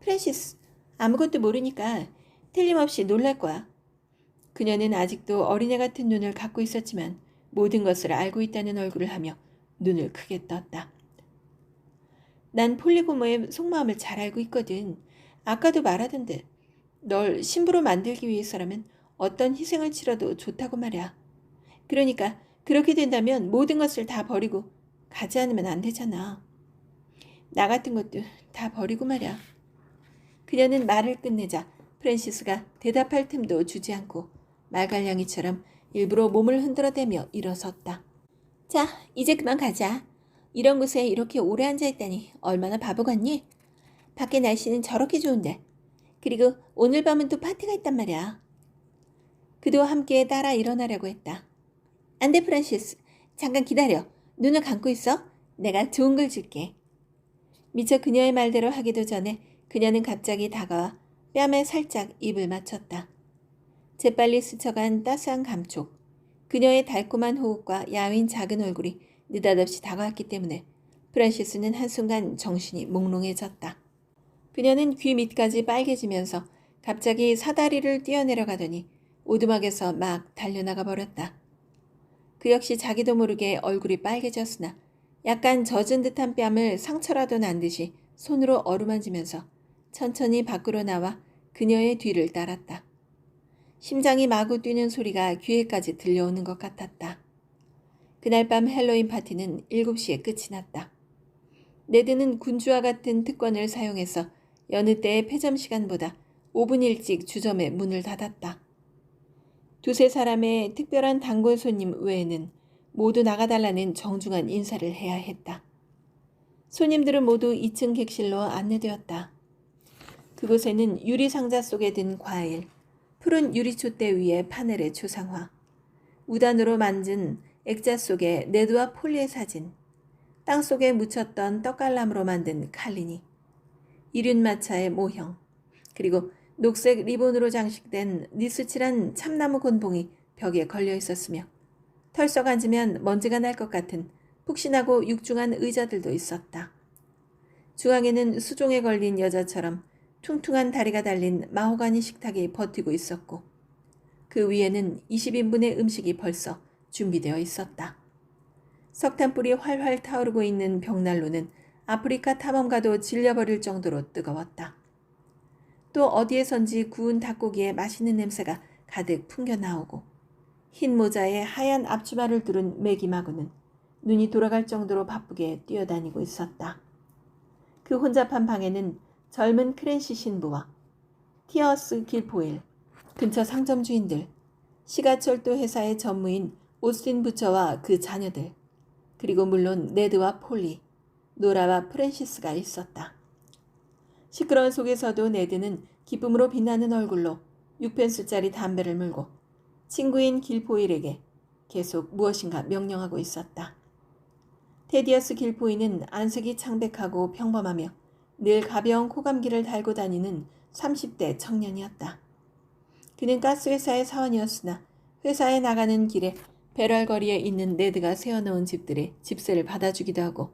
프랜시스, 아무것도 모르니까 틀림없이 놀랄 거야. 그녀는 아직도 어린애 같은 눈을 갖고 있었지만 모든 것을 알고 있다는 얼굴을 하며 눈을 크게 떴다. 난 폴리고모의 속마음을 잘 알고 있거든. 아까도 말하던데 널 신부로 만들기 위해서라면 어떤 희생을 치러도 좋다고 말이야. 그러니까 그렇게 된다면 모든 것을 다 버리고 가지 않으면 안 되잖아. 나 같은 것도 다 버리고 말이야. 그녀는 말을 끝내자 프랜시스가 대답할 틈도 주지 않고 말갈량이처럼 일부러 몸을 흔들어대며 일어섰다. 자, 이제 그만 가자. 이런 곳에 이렇게 오래 앉아있다니 얼마나 바보 같니? 밖에 날씨는 저렇게 좋은데. 그리고 오늘 밤은 또 파티가 있단 말이야. 그도 함께 따라 일어나려고 했다. 안 돼, 프란시스. 잠깐 기다려. 눈을 감고 있어. 내가 좋은 걸 줄게. 미처 그녀의 말대로 하기도 전에 그녀는 갑자기 다가와 뺨에 살짝 입을 맞췄다. 재빨리 스쳐간 따스한 감촉. 그녀의 달콤한 호흡과 야윈 작은 얼굴이 느닷없이 다가왔기 때문에 프란시스는 한순간 정신이 몽롱해졌다. 그녀는 귀 밑까지 빨개지면서 갑자기 사다리를 뛰어내려가더니 오두막에서 막 달려나가 버렸다. 그 역시 자기도 모르게 얼굴이 빨개졌으나 약간 젖은 듯한 뺨을 상처라도 난 듯이 손으로 어루만지면서 천천히 밖으로 나와 그녀의 뒤를 따랐다. 심장이 마구 뛰는 소리가 귀에까지 들려오는 것 같았다. 그날 밤 헬로윈 파티는 7시에 끝이 났다. 네드는 군주와 같은 특권을 사용해서 여느 때의 폐점 시간보다 5분 일찍 주점의 문을 닫았다. 두세 사람의 특별한 단골 손님 외에는 모두 나가달라는 정중한 인사를 해야 했다. 손님들은 모두 2층 객실로 안내되었다. 그곳에는 유리 상자 속에 든 과일, 푸른 유리촛대 위에 파넬의 초상화, 우단으로 만든 액자 속에 네드와 폴리의 사진, 땅속에 묻혔던 떡갈람으로 만든 칼리니, 이륜마차의 모형, 그리고 녹색 리본으로 장식된 니스칠한 참나무 곤봉이 벽에 걸려 있었으며 털썩 앉으면 먼지가 날 것 같은 푹신하고 육중한 의자들도 있었다. 중앙에는 수종에 걸린 여자처럼 퉁퉁한 다리가 달린 마호가니 식탁이 버티고 있었고 그 위에는 20인분의 음식이 벌써 준비되어 있었다. 석탄불이 활활 타오르고 있는 벽난로는 아프리카 탐험가도 질려버릴 정도로 뜨거웠다. 또 어디에선지 구운 닭고기의 맛있는 냄새가 가득 풍겨나오고 흰 모자에 하얀 앞치마를 두른 매기마구는 눈이 돌아갈 정도로 바쁘게 뛰어다니고 있었다. 그 혼잡한 방에는 젊은 크랜시 신부와 티어스 길포일, 근처 상점 주인들, 시가철도 회사의 전무인 오스틴 부처와 그 자녀들, 그리고 물론 네드와 폴리, 노라와 프랜시스가 있었다. 시끄러운 속에서도 네드는 기쁨으로 빛나는 얼굴로 6펜스짜리 담배를 물고 친구인 길포일에게 계속 무엇인가 명령하고 있었다. 테디어스 길포일은 안색이 창백하고 평범하며 늘 가벼운 코감기를 달고 다니는 30대 청년이었다. 그는 가스회사의 사원이었으나 회사에 나가는 길에 베랄거리에 있는 네드가 세워놓은 집들의 집세를 받아주기도 하고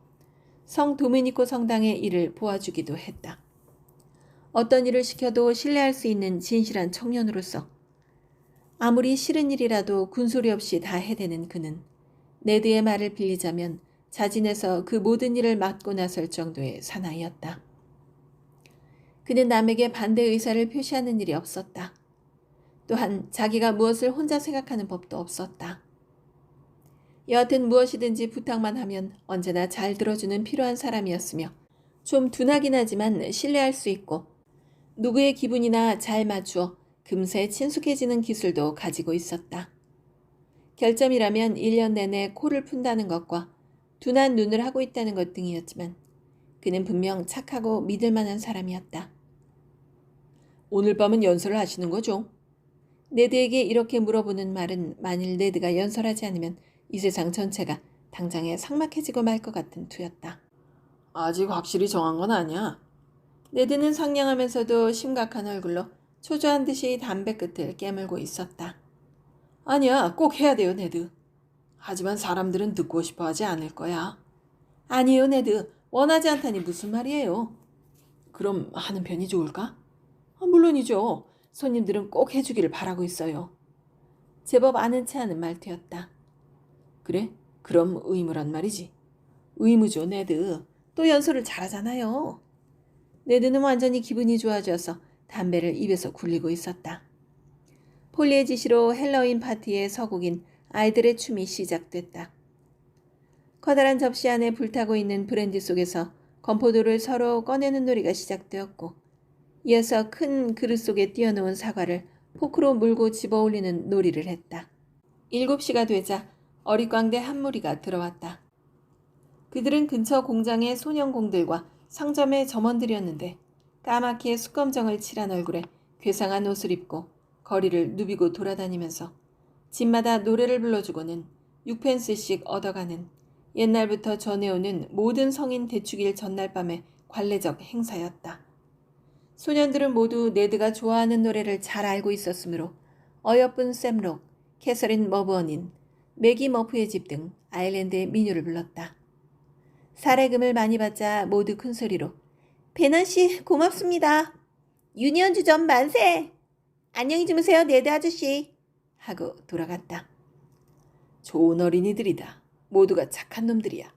성 도미니코 성당의 일을 도와주기도 했다. 어떤 일을 시켜도 신뢰할 수 있는 진실한 청년으로서 아무리 싫은 일이라도 군소리 없이 다 해대는 그는 네드의 말을 빌리자면 자진해서 그 모든 일을 맡고 나설 정도의 사나이였다. 그는 남에게 반대 의사를 표시하는 일이 없었다. 또한 자기가 무엇을 혼자 생각하는 법도 없었다. 여하튼 무엇이든지 부탁만 하면 언제나 잘 들어주는 필요한 사람이었으며 좀 둔하긴 하지만 신뢰할 수 있고 누구의 기분이나 잘 맞추어 금세 친숙해지는 기술도 가지고 있었다. 결점이라면 1년 내내 코를 푼다는 것과 둔한 눈을 하고 있다는 것 등이었지만 그는 분명 착하고 믿을 만한 사람이었다. 오늘 밤은 연설을 하시는 거죠? 네드에게 이렇게 물어보는 말은 만일 네드가 연설하지 않으면 이 세상 전체가 당장에 삭막해지고 말 것 같은 투였다. 아직 확실히 정한 건 아니야. 네드는 상냥하면서도 심각한 얼굴로 초조한 듯이 담배 끝을 깨물고 있었다. 아니야, 꼭 해야 돼요, 네드. 하지만 사람들은 듣고 싶어 하지 않을 거야. 아니에요, 네드. 원하지 않다니 무슨 말이에요? 그럼 하는 편이 좋을까? 물론이죠. 손님들은 꼭 해주기를 바라고 있어요. 제법 아는 체 하는 말투였다. 그래? 그럼 의무란 말이지. 의무죠, 네드. 또 연설을 잘하잖아요. 네드는 완전히 기분이 좋아져서 담배를 입에서 굴리고 있었다. 폴리의 지시로 헬로윈 파티에 서곡인 아이들의 춤이 시작됐다. 커다란 접시 안에 불타고 있는 브랜디 속에서 건포도를 서로 꺼내는 놀이가 시작되었고 이어서 큰 그릇 속에 띄워놓은 사과를 포크로 물고 집어올리는 놀이를 했다. 7시가 되자 어릿광대 한 무리가 들어왔다. 그들은 근처 공장의 소년공들과 상점의 점원들이었는데 까맣게 숙검정을 칠한 얼굴에 괴상한 옷을 입고 거리를 누비고 돌아다니면서 집마다 노래를 불러주고는 6펜스씩 얻어가는 옛날부터 전해오는 모든 성인 대축일 전날 밤의 관례적 행사였다. 소년들은 모두 네드가 좋아하는 노래를 잘 알고 있었으므로 어여쁜 샘록, 캐서린 머브언인, 매기 머프의 집 등 아일랜드의 민요를 불렀다. 사례금을 많이 받자 모두 큰 소리로 베넌씨 고맙습니다. 유니언 주점 만세! 안녕히 주무세요 네드 아저씨! 하고 돌아갔다. 좋은 어린이들이다. 모두가 착한 놈들이야.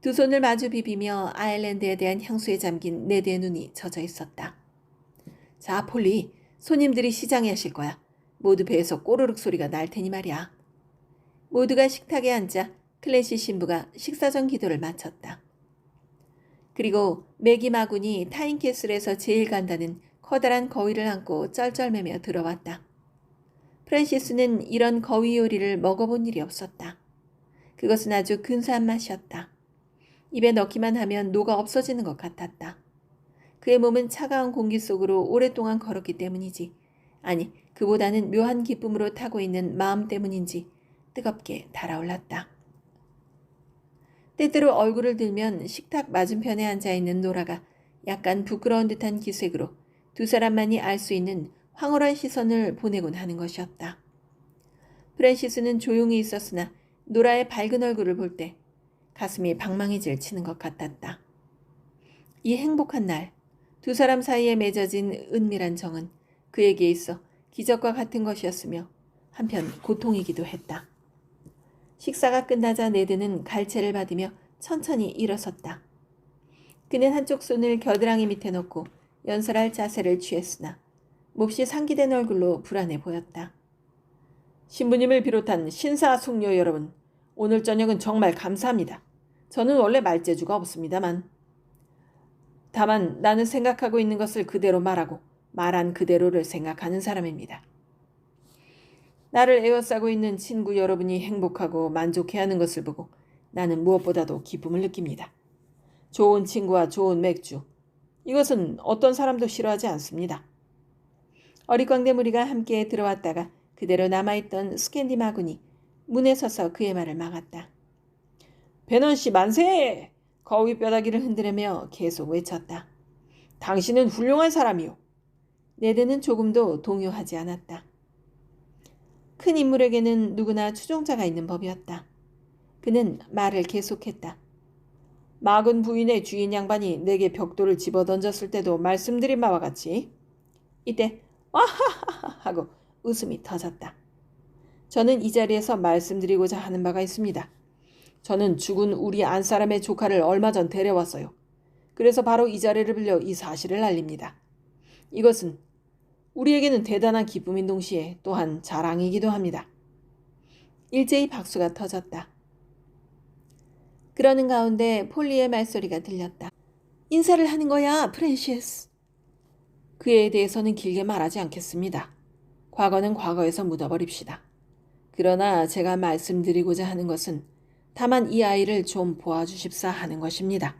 두 손을 마주 비비며 아일랜드에 대한 향수에 잠긴 네드의 눈이 젖어 있었다. 자, 폴리, 손님들이 시장에 하실 거야. 모두 배에서 꼬르륵 소리가 날 테니 말이야. 모두가 식탁에 앉자 클래시 신부가 식사 전 기도를 마쳤다. 그리고 매기 마군이 타인캐슬에서 제일 간다는 커다란 거위를 안고 쩔쩔매며 들어왔다. 프란시스는 이런 거위 요리를 먹어본 일이 없었다. 그것은 아주 근사한 맛이었다. 입에 넣기만 하면 녹아 없어지는 것 같았다. 그의 몸은 차가운 공기 속으로 오랫동안 걸었기 때문이지. 아니, 그보다는 묘한 기쁨으로 타고 있는 마음 때문인지 뜨겁게 달아올랐다. 때때로 얼굴을 들면 식탁 맞은편에 앉아있는 노라가 약간 부끄러운 듯한 기색으로 두 사람만이 알 수 있는 황홀한 시선을 보내곤 하는 것이었다. 프랜시스는 조용히 있었으나 노라의 밝은 얼굴을 볼 때 가슴이 방망이질 치는 것 같았다. 이 행복한 날, 두 사람 사이에 맺어진 은밀한 정은 그에게 있어 기적과 같은 것이었으며 한편 고통이기도 했다. 식사가 끝나자 네드는 갈채를 받으며 천천히 일어섰다. 그는 한쪽 손을 겨드랑이 밑에 놓고 연설할 자세를 취했으나 몹시 상기된 얼굴로 불안해 보였다. 신부님을 비롯한 신사숙녀 여러분, 오늘 저녁은 정말 감사합니다. 저는 원래 말재주가 없습니다만. 다만 나는 생각하고 있는 것을 그대로 말하고 말한 그대로를 생각하는 사람입니다. 나를 에워싸고 있는 친구 여러분이 행복하고 만족해하는 것을 보고 나는 무엇보다도 기쁨을 느낍니다. 좋은 친구와 좋은 맥주. 이것은 어떤 사람도 싫어하지 않습니다. 어릿광대 무리가 함께 들어왔다가 그대로 남아있던 스캔디 마군이 문에 서서 그의 말을 막았다. 베넌 씨 만세! 거위 뼈다귀를 흔들으며 계속 외쳤다. 당신은 훌륭한 사람이요. 네드는 조금도 동요하지 않았다. 큰 인물에게는 누구나 추종자가 있는 법이었다. 그는 말을 계속했다. 마군 부인의 주인 양반이 내게 벽돌을 집어던졌을 때도 말씀드린 바와 같이 이때 와하하하 하고 웃음이 터졌다. 저는 이 자리에서 말씀드리고자 하는 바가 있습니다. 저는 죽은 우리 안사람의 조카를 얼마 전 데려왔어요. 그래서 바로 이 자리를 빌려 이 사실을 알립니다. 이것은 우리에게는 대단한 기쁨인 동시에 또한 자랑이기도 합니다. 일제히 박수가 터졌다. 그러는 가운데 폴리의 말소리가 들렸다. 인사를 하는 거야, 프랜시스. 그에 대해서는 길게 말하지 않겠습니다. 과거는 과거에서 묻어버립시다. 그러나 제가 말씀드리고자 하는 것은 다만 이 아이를 좀 보아주십사 하는 것입니다.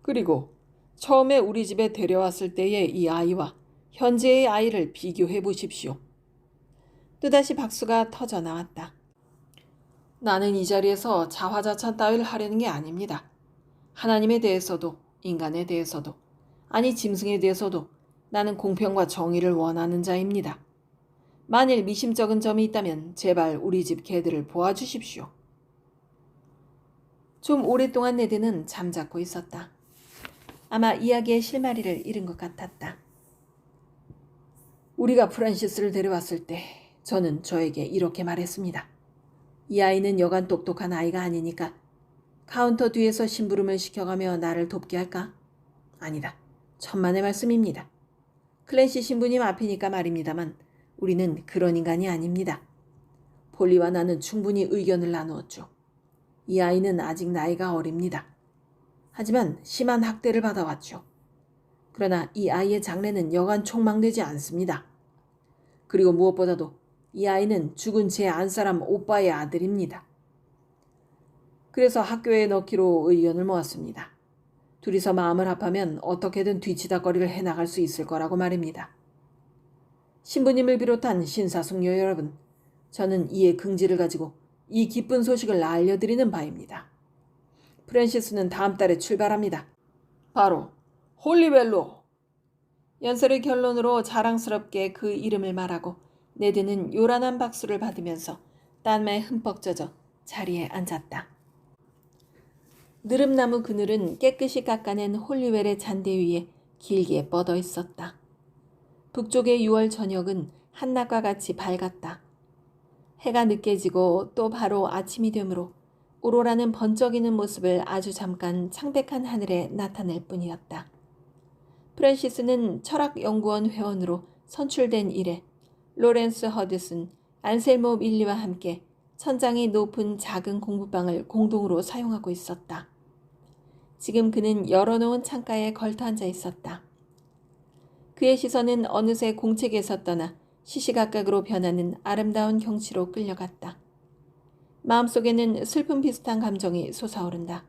그리고 처음에 우리 집에 데려왔을 때의 이 아이와 현재의 아이를 비교해 보십시오. 또다시 박수가 터져 나왔다. 나는 이 자리에서 자화자찬 따위를 하려는 게 아닙니다. 하나님에 대해서도 인간에 대해서도 아니 짐승에 대해서도 나는 공평과 정의를 원하는 자입니다. 만일 미심쩍은 점이 있다면 제발 우리 집 개들을 보아주십시오. 좀 오랫동안 네드는 잠자코 있었다. 아마 이야기의 실마리를 잃은 것 같았다. 우리가 프란시스를 데려왔을 때 저는 저에게 이렇게 말했습니다. 이 아이는 여간 똑똑한 아이가 아니니까 카운터 뒤에서 심부름을 시켜가며 나를 돕게 할까? 아니다. 천만의 말씀입니다. 클랜시 신부님 앞이니까 말입니다만 우리는 그런 인간이 아닙니다. 폴리와 나는 충분히 의견을 나누었죠. 이 아이는 아직 나이가 어립니다. 하지만 심한 학대를 받아왔죠. 그러나 이 아이의 장래는 여간 촉망되지 않습니다. 그리고 무엇보다도 이 아이는 죽은 제 안사람 오빠의 아들입니다. 그래서 학교에 넣기로 의견을 모았습니다. 둘이서 마음을 합하면 어떻게든 뒤치다거리를 해나갈 수 있을 거라고 말입니다. 신부님을 비롯한 신사숙녀 여러분, 저는 이의 긍지를 가지고 이 기쁜 소식을 알려드리는 바입니다. 프랜시스는 다음 달에 출발합니다. 바로 홀리웰로. 연설의 결론으로 자랑스럽게 그 이름을 말하고 네드는 요란한 박수를 받으면서 땀에 흠뻑 젖어 자리에 앉았다. 느릅나무 그늘은 깨끗이 깎아낸 홀리웰의 잔디 위에 길게 뻗어 있었다. 북쪽의 6월 저녁은 한낮과 같이 밝았다. 해가 늦게 지고 또 바로 아침이 되므로 오로라는 번쩍이는 모습을 아주 잠깐 창백한 하늘에 나타낼 뿐이었다. 프랜시스는 철학연구원 회원으로 선출된 이래 로렌스 허드슨, 안셀모 밀리와 함께 천장이 높은 작은 공부방을 공동으로 사용하고 있었다. 지금 그는 열어놓은 창가에 걸터앉아 있었다. 그의 시선은 어느새 공책에서 떠나 시시각각으로 변하는 아름다운 경치로 끌려갔다. 마음속에는 슬픔 비슷한 감정이 솟아오른다.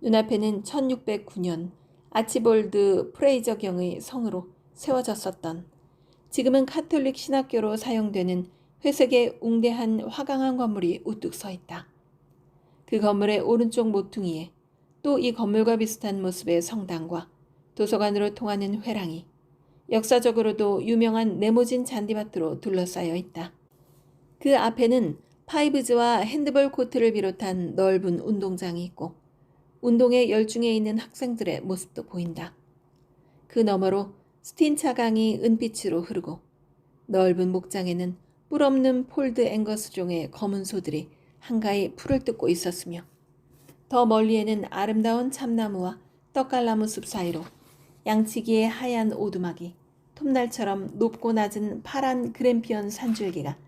눈앞에는 1609년 아치볼드 프레이저 경의 성으로 세워졌었던, 지금은 카톨릭 신학교로 사용되는 회색의 웅대한 화강한 건물이 우뚝 서 있다. 그 건물의 오른쪽 모퉁이에 또 이 건물과 비슷한 모습의 성당과 도서관으로 통하는 회랑이, 역사적으로도 유명한 네모진 잔디밭으로 둘러싸여 있다. 그 앞에는 파이브즈와 핸드볼 코트를 비롯한 넓은 운동장이 있고 운동에 열중해 있는 학생들의 모습도 보인다. 그 너머로 스틴차 강이 은빛으로 흐르고 넓은 목장에는 뿔 없는 폴드 앵거스종의 검은 소들이 한가히 풀을 뜯고 있었으며, 더 멀리에는 아름다운 참나무와 떡갈나무 숲 사이로 양치기의 하얀 오두막이, 톱날처럼 높고 낮은 파란 그램피언 산줄기가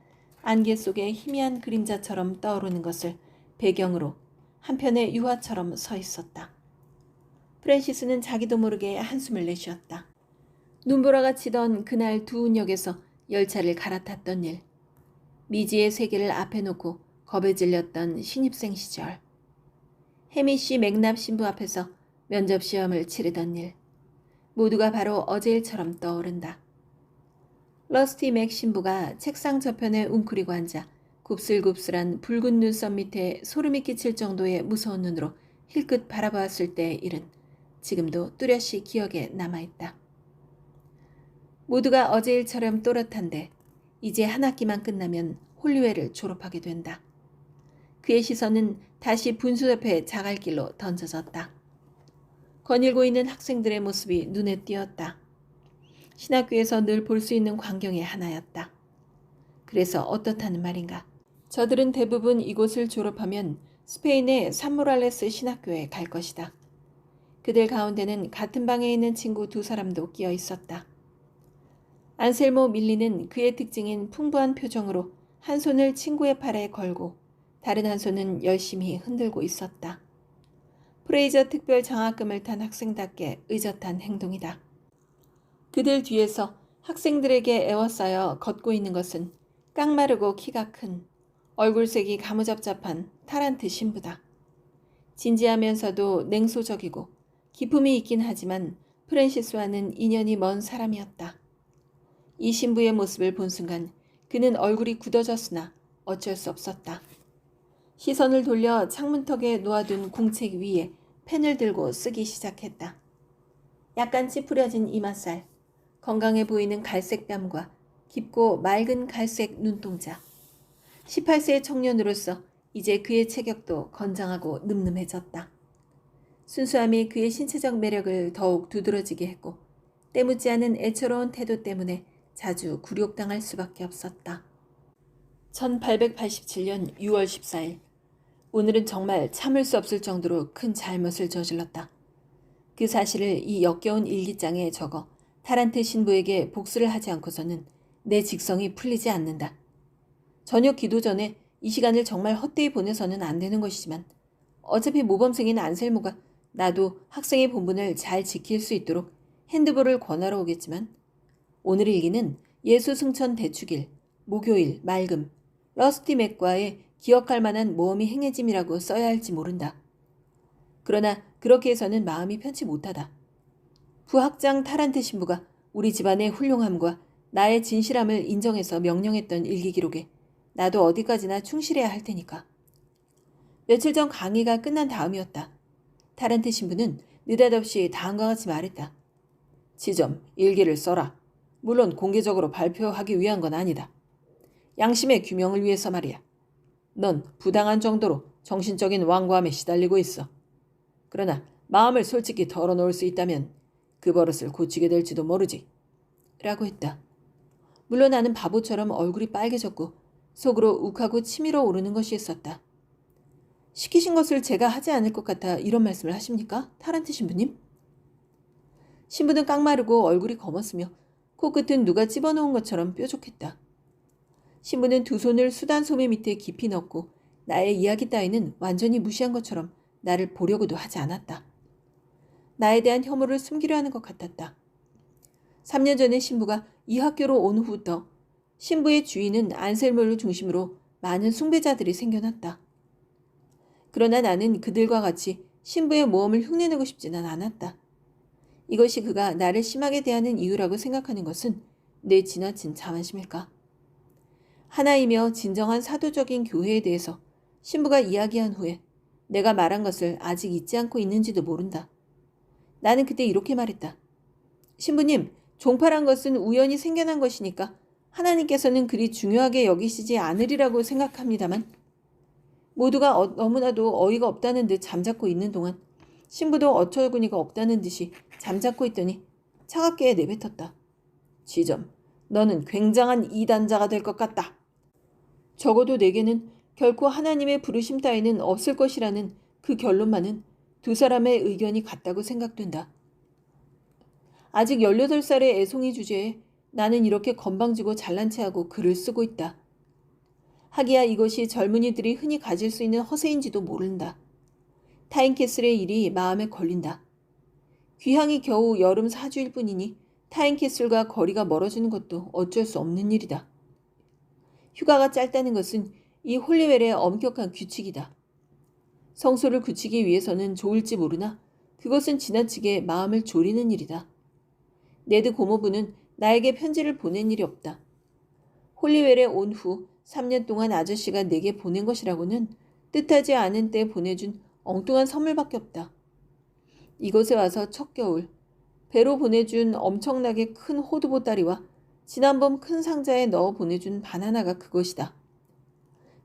안개 속에 희미한 그림자처럼 떠오르는 것을 배경으로 한편의 유화처럼 서 있었다. 프랜시스는 자기도 모르게 한숨을 내쉬었다. 눈보라가 치던 그날 두운역에서 열차를 갈아탔던 일, 미지의 세계를 앞에 놓고 겁에 질렸던 신입생 시절, 해미씨 맥납 신부 앞에서 면접시험을 치르던 일, 모두가 바로 어제 일처럼 떠오른다. 러스티 맥 신부가 책상 저편에 웅크리고 앉아 곱슬곱슬한 붉은 눈썹 밑에 소름이 끼칠 정도의 무서운 눈으로 힐끗 바라보았을 때의 일은 지금도 뚜렷이 기억에 남아있다. 모두가 어제 일처럼 또렷한데 이제 한 학기만 끝나면 홀리웨를 졸업하게 된다. 그의 시선은 다시 분수 옆에 자갈길로 던져졌다. 거닐고 있는 학생들의 모습이 눈에 띄었다. 신학교에서 늘 볼 수 있는 광경의 하나였다. 그래서 어떻다는 말인가? 저들은 대부분 이곳을 졸업하면 스페인의 산모랄레스 신학교에 갈 것이다. 그들 가운데는 같은 방에 있는 친구 두 사람도 끼어 있었다. 안셀모 밀리는 그의 특징인 풍부한 표정으로 한 손을 친구의 팔에 걸고 다른 한 손은 열심히 흔들고 있었다. 프레이저 특별 장학금을 탄 학생답게 의젓한 행동이다. 그들 뒤에서 학생들에게 에워싸여 걷고 있는 것은 깡마르고 키가 큰, 얼굴색이 가무잡잡한 타란트 신부다. 진지하면서도 냉소적이고 기품이 있긴 하지만 프랜시스와는 인연이 먼 사람이었다. 이 신부의 모습을 본 순간 그는 얼굴이 굳어졌으나 어쩔 수 없었다. 시선을 돌려 창문턱에 놓아둔 공책 위에 펜을 들고 쓰기 시작했다. 약간 찌푸려진 이마살, 건강해 보이는 갈색 뺨과 깊고 맑은 갈색 눈동자. 18세의 청년으로서 이제 그의 체격도 건장하고 늠름해졌다. 순수함이 그의 신체적 매력을 더욱 두드러지게 했고 때묻지 않은 애처로운 태도 때문에 자주 굴욕당할 수밖에 없었다. 1887년 6월 14일, 오늘은 정말 참을 수 없을 정도로 큰 잘못을 저질렀다. 그 사실을 이 역겨운 일기장에 적어 타란트 신부에게 복수를 하지 않고서는 내 직성이 풀리지 않는다. 저녁 기도 전에 이 시간을 정말 헛되이 보내서는 안 되는 것이지만 어차피 모범생인 안셀모가 나도 학생의 본분을 잘 지킬 수 있도록 핸드볼을 권하러 오겠지만 오늘 일기는 예수 승천 대축일, 목요일, 맑음, 러스티 맥과의 기억할 만한 모험이 행해짐이라고 써야 할지 모른다. 그러나 그렇게 해서는 마음이 편치 못하다. 부학장 타란트 신부가 우리 집안의 훌륭함과 나의 진실함을 인정해서 명령했던 일기 기록에 나도 어디까지나 충실해야 할 테니까. 며칠 전 강의가 끝난 다음이었다. 타란트 신부는 느닷없이 다음과 같이 말했다. 지점, 일기를 써라. 물론 공개적으로 발표하기 위한 건 아니다. 양심의 규명을 위해서 말이야. 넌 부당한 정도로 정신적인 완고함에 시달리고 있어. 그러나 마음을 솔직히 털어놓을 수 있다면 그 버릇을 고치게 될지도 모르지. 라고 했다. 물론 나는 바보처럼 얼굴이 빨개졌고 속으로 욱하고 치밀어 오르는 것이 있었다. 시키신 것을 제가 하지 않을 것 같아 이런 말씀을 하십니까? 타란트 신부님? 신부는 깡마르고 얼굴이 검었으며 코끝은 누가 집어넣은 것처럼 뾰족했다. 신부는 두 손을 수단 소매 밑에 깊이 넣고 나의 이야기 따위는 완전히 무시한 것처럼 나를 보려고도 하지 않았다. 나에 대한 혐오를 숨기려 하는 것 같았다. 3년 전에 신부가 이 학교로 온 후부터 신부의 주위는 안셀모를 중심으로 많은 숭배자들이 생겨났다. 그러나 나는 그들과 같이 신부의 모험을 흉내내고 싶지는 않았다. 이것이 그가 나를 심하게 대하는 이유라고 생각하는 것은 내 지나친 자만심일까? 하나이며 진정한 사도적인 교회에 대해서 신부가 이야기한 후에 내가 말한 것을 아직 잊지 않고 있는지도 모른다. 나는 그때 이렇게 말했다. 신부님, 종파란 것은 우연히 생겨난 것이니까 하나님께서는 그리 중요하게 여기시지 않으리라고 생각합니다만 모두가 너무나도 어이가 없다는 듯 잠자코 있는 동안 신부도 어처구니가 없다는 듯이 잠자코 있더니 차갑게 내뱉었다. 지점, 너는 굉장한 이단자가 될 것 같다. 적어도 내게는 결코 하나님의 부르심 따위는 없을 것이라는 그 결론만은 두 사람의 의견이 같다고 생각된다. 아직 18살의 애송이 주제에 나는 이렇게 건방지고 잘난 체하고 글을 쓰고 있다. 하기야 이것이 젊은이들이 흔히 가질 수 있는 허세인지도 모른다. 타인캐슬의 일이 마음에 걸린다. 귀향이 겨우 여름 4주일 뿐이니 타인캐슬과 거리가 멀어지는 것도 어쩔 수 없는 일이다. 휴가가 짧다는 것은 이 홀리웰의 엄격한 규칙이다. 성소를 굳히기 위해서는 좋을지 모르나 그것은 지나치게 마음을 졸이는 일이다. 네드 고모부는 나에게 편지를 보낸 일이 없다. 홀리웰에 온 후 3년 동안 아저씨가 내게 보낸 것이라고는 뜻하지 않은 때 보내준 엉뚱한 선물밖에 없다. 이곳에 와서 첫 겨울 배로 보내준 엄청나게 큰 호두보따리와 지난번 큰 상자에 넣어 보내준 바나나가 그것이다.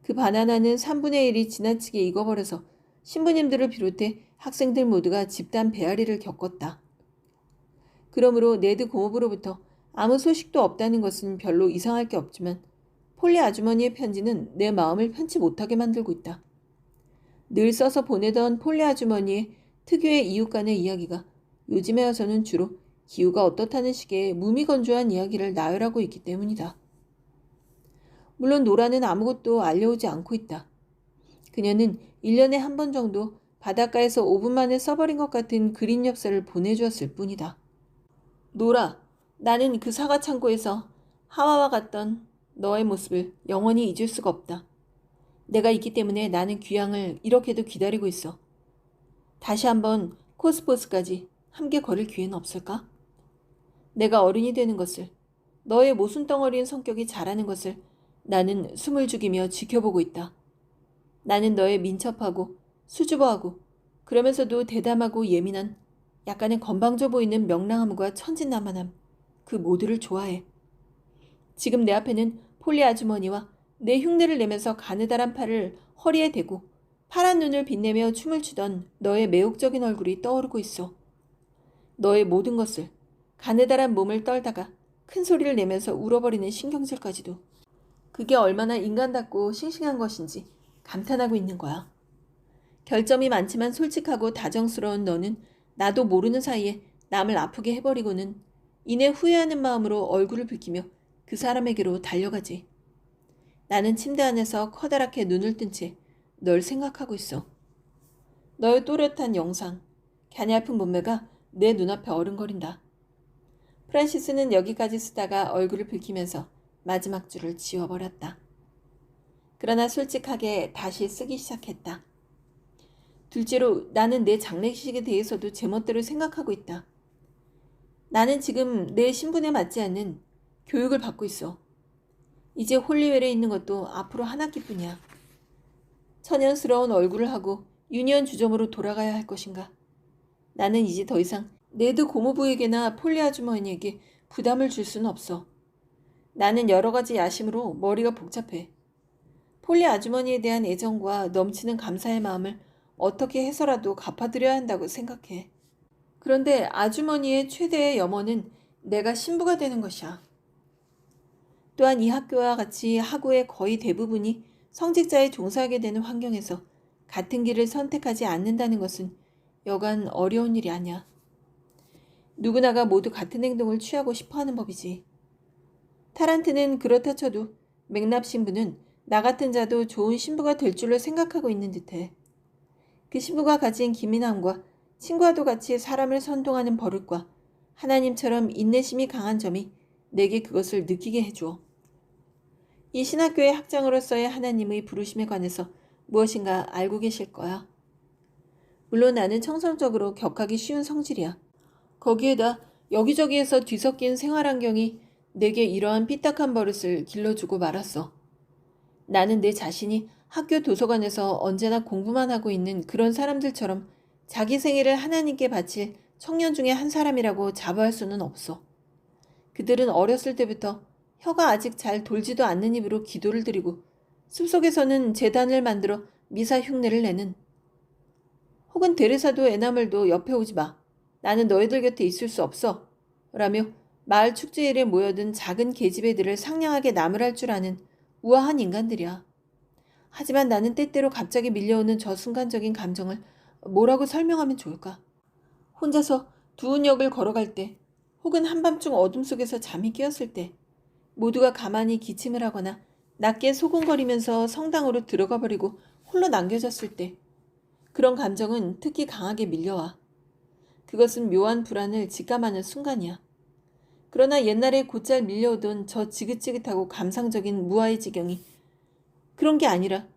그 바나나는 3분의 1이 지나치게 익어버려서 신부님들을 비롯해 학생들 모두가 집단 배앓이를 겪었다. 그러므로 네드 고모부로부터 아무 소식도 없다는 것은 별로 이상할 게 없지만 폴리 아주머니의 편지는 내 마음을 편치 못하게 만들고 있다. 늘 써서 보내던 폴리 아주머니의 특유의 이웃 간의 이야기가 요즘에 와서는 주로 기후가 어떻다는 식의 무미건조한 이야기를 나열하고 있기 때문이다. 물론 노라는 아무것도 알려오지 않고 있다. 그녀는 1년에 한 번 정도 바닷가에서 5분 만에 써버린 것 같은 그림 엽서를 보내주었을 뿐이다. 노라, 나는 그 사과 창고에서 하와와 같던 너의 모습을 영원히 잊을 수가 없다. 내가 있기 때문에 나는 귀향을 이렇게도 기다리고 있어. 다시 한번 코스포스까지 함께 걸을 기회는 없을까? 내가 어른이 되는 것을, 너의 모순덩어리인 성격이 자라는 것을 나는 숨을 죽이며 지켜보고 있다. 나는 너의 민첩하고 수줍어하고 그러면서도 대담하고 예민한 약간의 건방져 보이는 명랑함과 천진난만함, 그 모두를 좋아해. 지금 내 앞에는 폴리 아주머니와 내 흉내를 내면서 가느다란 팔을 허리에 대고 파란 눈을 빛내며 춤을 추던 너의 매혹적인 얼굴이 떠오르고 있어. 너의 모든 것을, 가느다란 몸을 떨다가 큰 소리를 내면서 울어버리는 신경질까지도. 그게 얼마나 인간답고 싱싱한 것인지 감탄하고 있는 거야. 결점이 많지만 솔직하고 다정스러운 너는 나도 모르는 사이에 남을 아프게 해버리고는 이내 후회하는 마음으로 얼굴을 붉히며 그 사람에게로 달려가지. 나는 침대 안에서 커다랗게 눈을 뜬 채 널 생각하고 있어. 너의 또렷한 영상, 갸냘픈 몸매가 내 눈앞에 어른거린다. 프란시스는 여기까지 쓰다가 얼굴을 붉히면서 마지막 줄을 지워버렸다. 그러나 솔직하게 다시 쓰기 시작했다. 둘째로 나는 내 장례식에 대해서도 제멋대로 생각하고 있다. 나는 지금 내 신분에 맞지 않는 교육을 받고 있어. 이제 홀리웰에 있는 것도 앞으로 한 학기뿐이야. 천연스러운 얼굴을 하고 유니언 주점으로 돌아가야 할 것인가? 나는 이제 더 이상 네드 고모부에게나 폴리 아주머니에게 부담을 줄 수는 없어. 나는 여러 가지 야심으로 머리가 복잡해. 폴리 아주머니에 대한 애정과 넘치는 감사의 마음을 어떻게 해서라도 갚아드려야 한다고 생각해. 그런데 아주머니의 최대의 염원은 내가 신부가 되는 것이야. 또한 이 학교와 같이 학우의 거의 대부분이 성직자에 종사하게 되는 환경에서 같은 길을 선택하지 않는다는 것은 여간 어려운 일이 아니야. 누구나가 모두 같은 행동을 취하고 싶어하는 법이지. 타란트는 그렇다 쳐도 맥납 신부는 나 같은 자도 좋은 신부가 될 줄로 생각하고 있는 듯해. 그 신부가 가진 기민함과 친구와도 같이 사람을 선동하는 버릇과 하나님처럼 인내심이 강한 점이 내게 그것을 느끼게 해주어. 이 신학교의 학장으로서의 하나님의 부르심에 관해서 무엇인가 알고 계실 거야. 물론 나는 청성적으로 격하기 쉬운 성질이야. 거기에다 여기저기에서 뒤섞인 생활 환경이 내게 이러한 삐딱한 버릇을 길러주고 말았어. 나는 내 자신이 학교 도서관에서 언제나 공부만 하고 있는 그런 사람들처럼 자기 생애를 하나님께 바칠 청년 중에 한 사람이라고 자부할 수는 없어. 그들은 어렸을 때부터 혀가 아직 잘 돌지도 않는 입으로 기도를 드리고 숲속에서는 제단을 만들어 미사 흉내를 내는, 혹은 데레사도 에나멜도 옆에 오지 마. 나는 너희들 곁에 있을 수 없어. 라며 마을 축제일에 모여든 작은 계집애들을 상냥하게 나무랄 줄 아는 우아한 인간들이야. 하지만 나는 때때로 갑자기 밀려오는 저 순간적인 감정을 뭐라고 설명하면 좋을까? 혼자서 두은역을 걸어갈 때, 혹은 한밤중 어둠 속에서 잠이 깨었을 때, 모두가 가만히 기침을 하거나 낮게 소곤거리면서 성당으로 들어가 버리고 홀로 남겨졌을 때, 그런 감정은 특히 강하게 밀려와. 그것은 묘한 불안을 직감하는 순간이야. 그러나 옛날에 곧잘 밀려오던 저 지긋지긋하고 감상적인 무아의 지경이 그런 게 아니라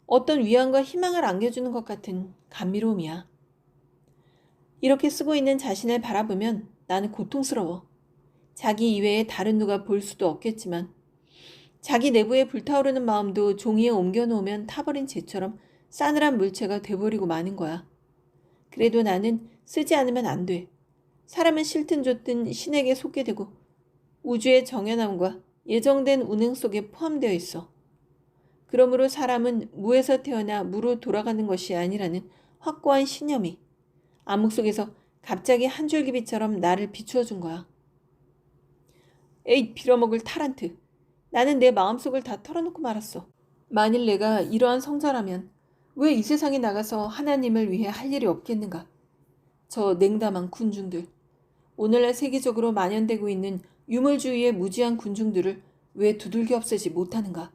어떤 위안과 희망을 안겨주는 것 같은 감미로움이야. 이렇게 쓰고 있는 자신을 바라보면 나는 고통스러워. 자기 이외에 다른 누가 볼 수도 없겠지만 자기 내부에 불타오르는 마음도 종이에 옮겨놓으면 타버린 재처럼 싸늘한 물체가 돼버리고 마는 거야. 그래도 나는 쓰지 않으면 안 돼. 사람은 싫든 좋든 신에게 속게 되고 우주의 정연함과 예정된 운행 속에 포함되어 있어. 그러므로 사람은 무에서 태어나 무로 돌아가는 것이 아니라는 확고한 신념이 암흑 속에서 갑자기 한 줄기비처럼 나를 비추어 준 거야. 에이, 빌어먹을 타란트. 나는 내 마음속을 다 털어놓고 말았어. 만일 내가 이러한 성자라면 왜 이 세상에 나가서 하나님을 위해 할 일이 없겠는가? 저 냉담한 군중들. 오늘날 세계적으로 만연되고 있는 유물주의의 무지한 군중들을 왜 두들겨 없애지 못하는가?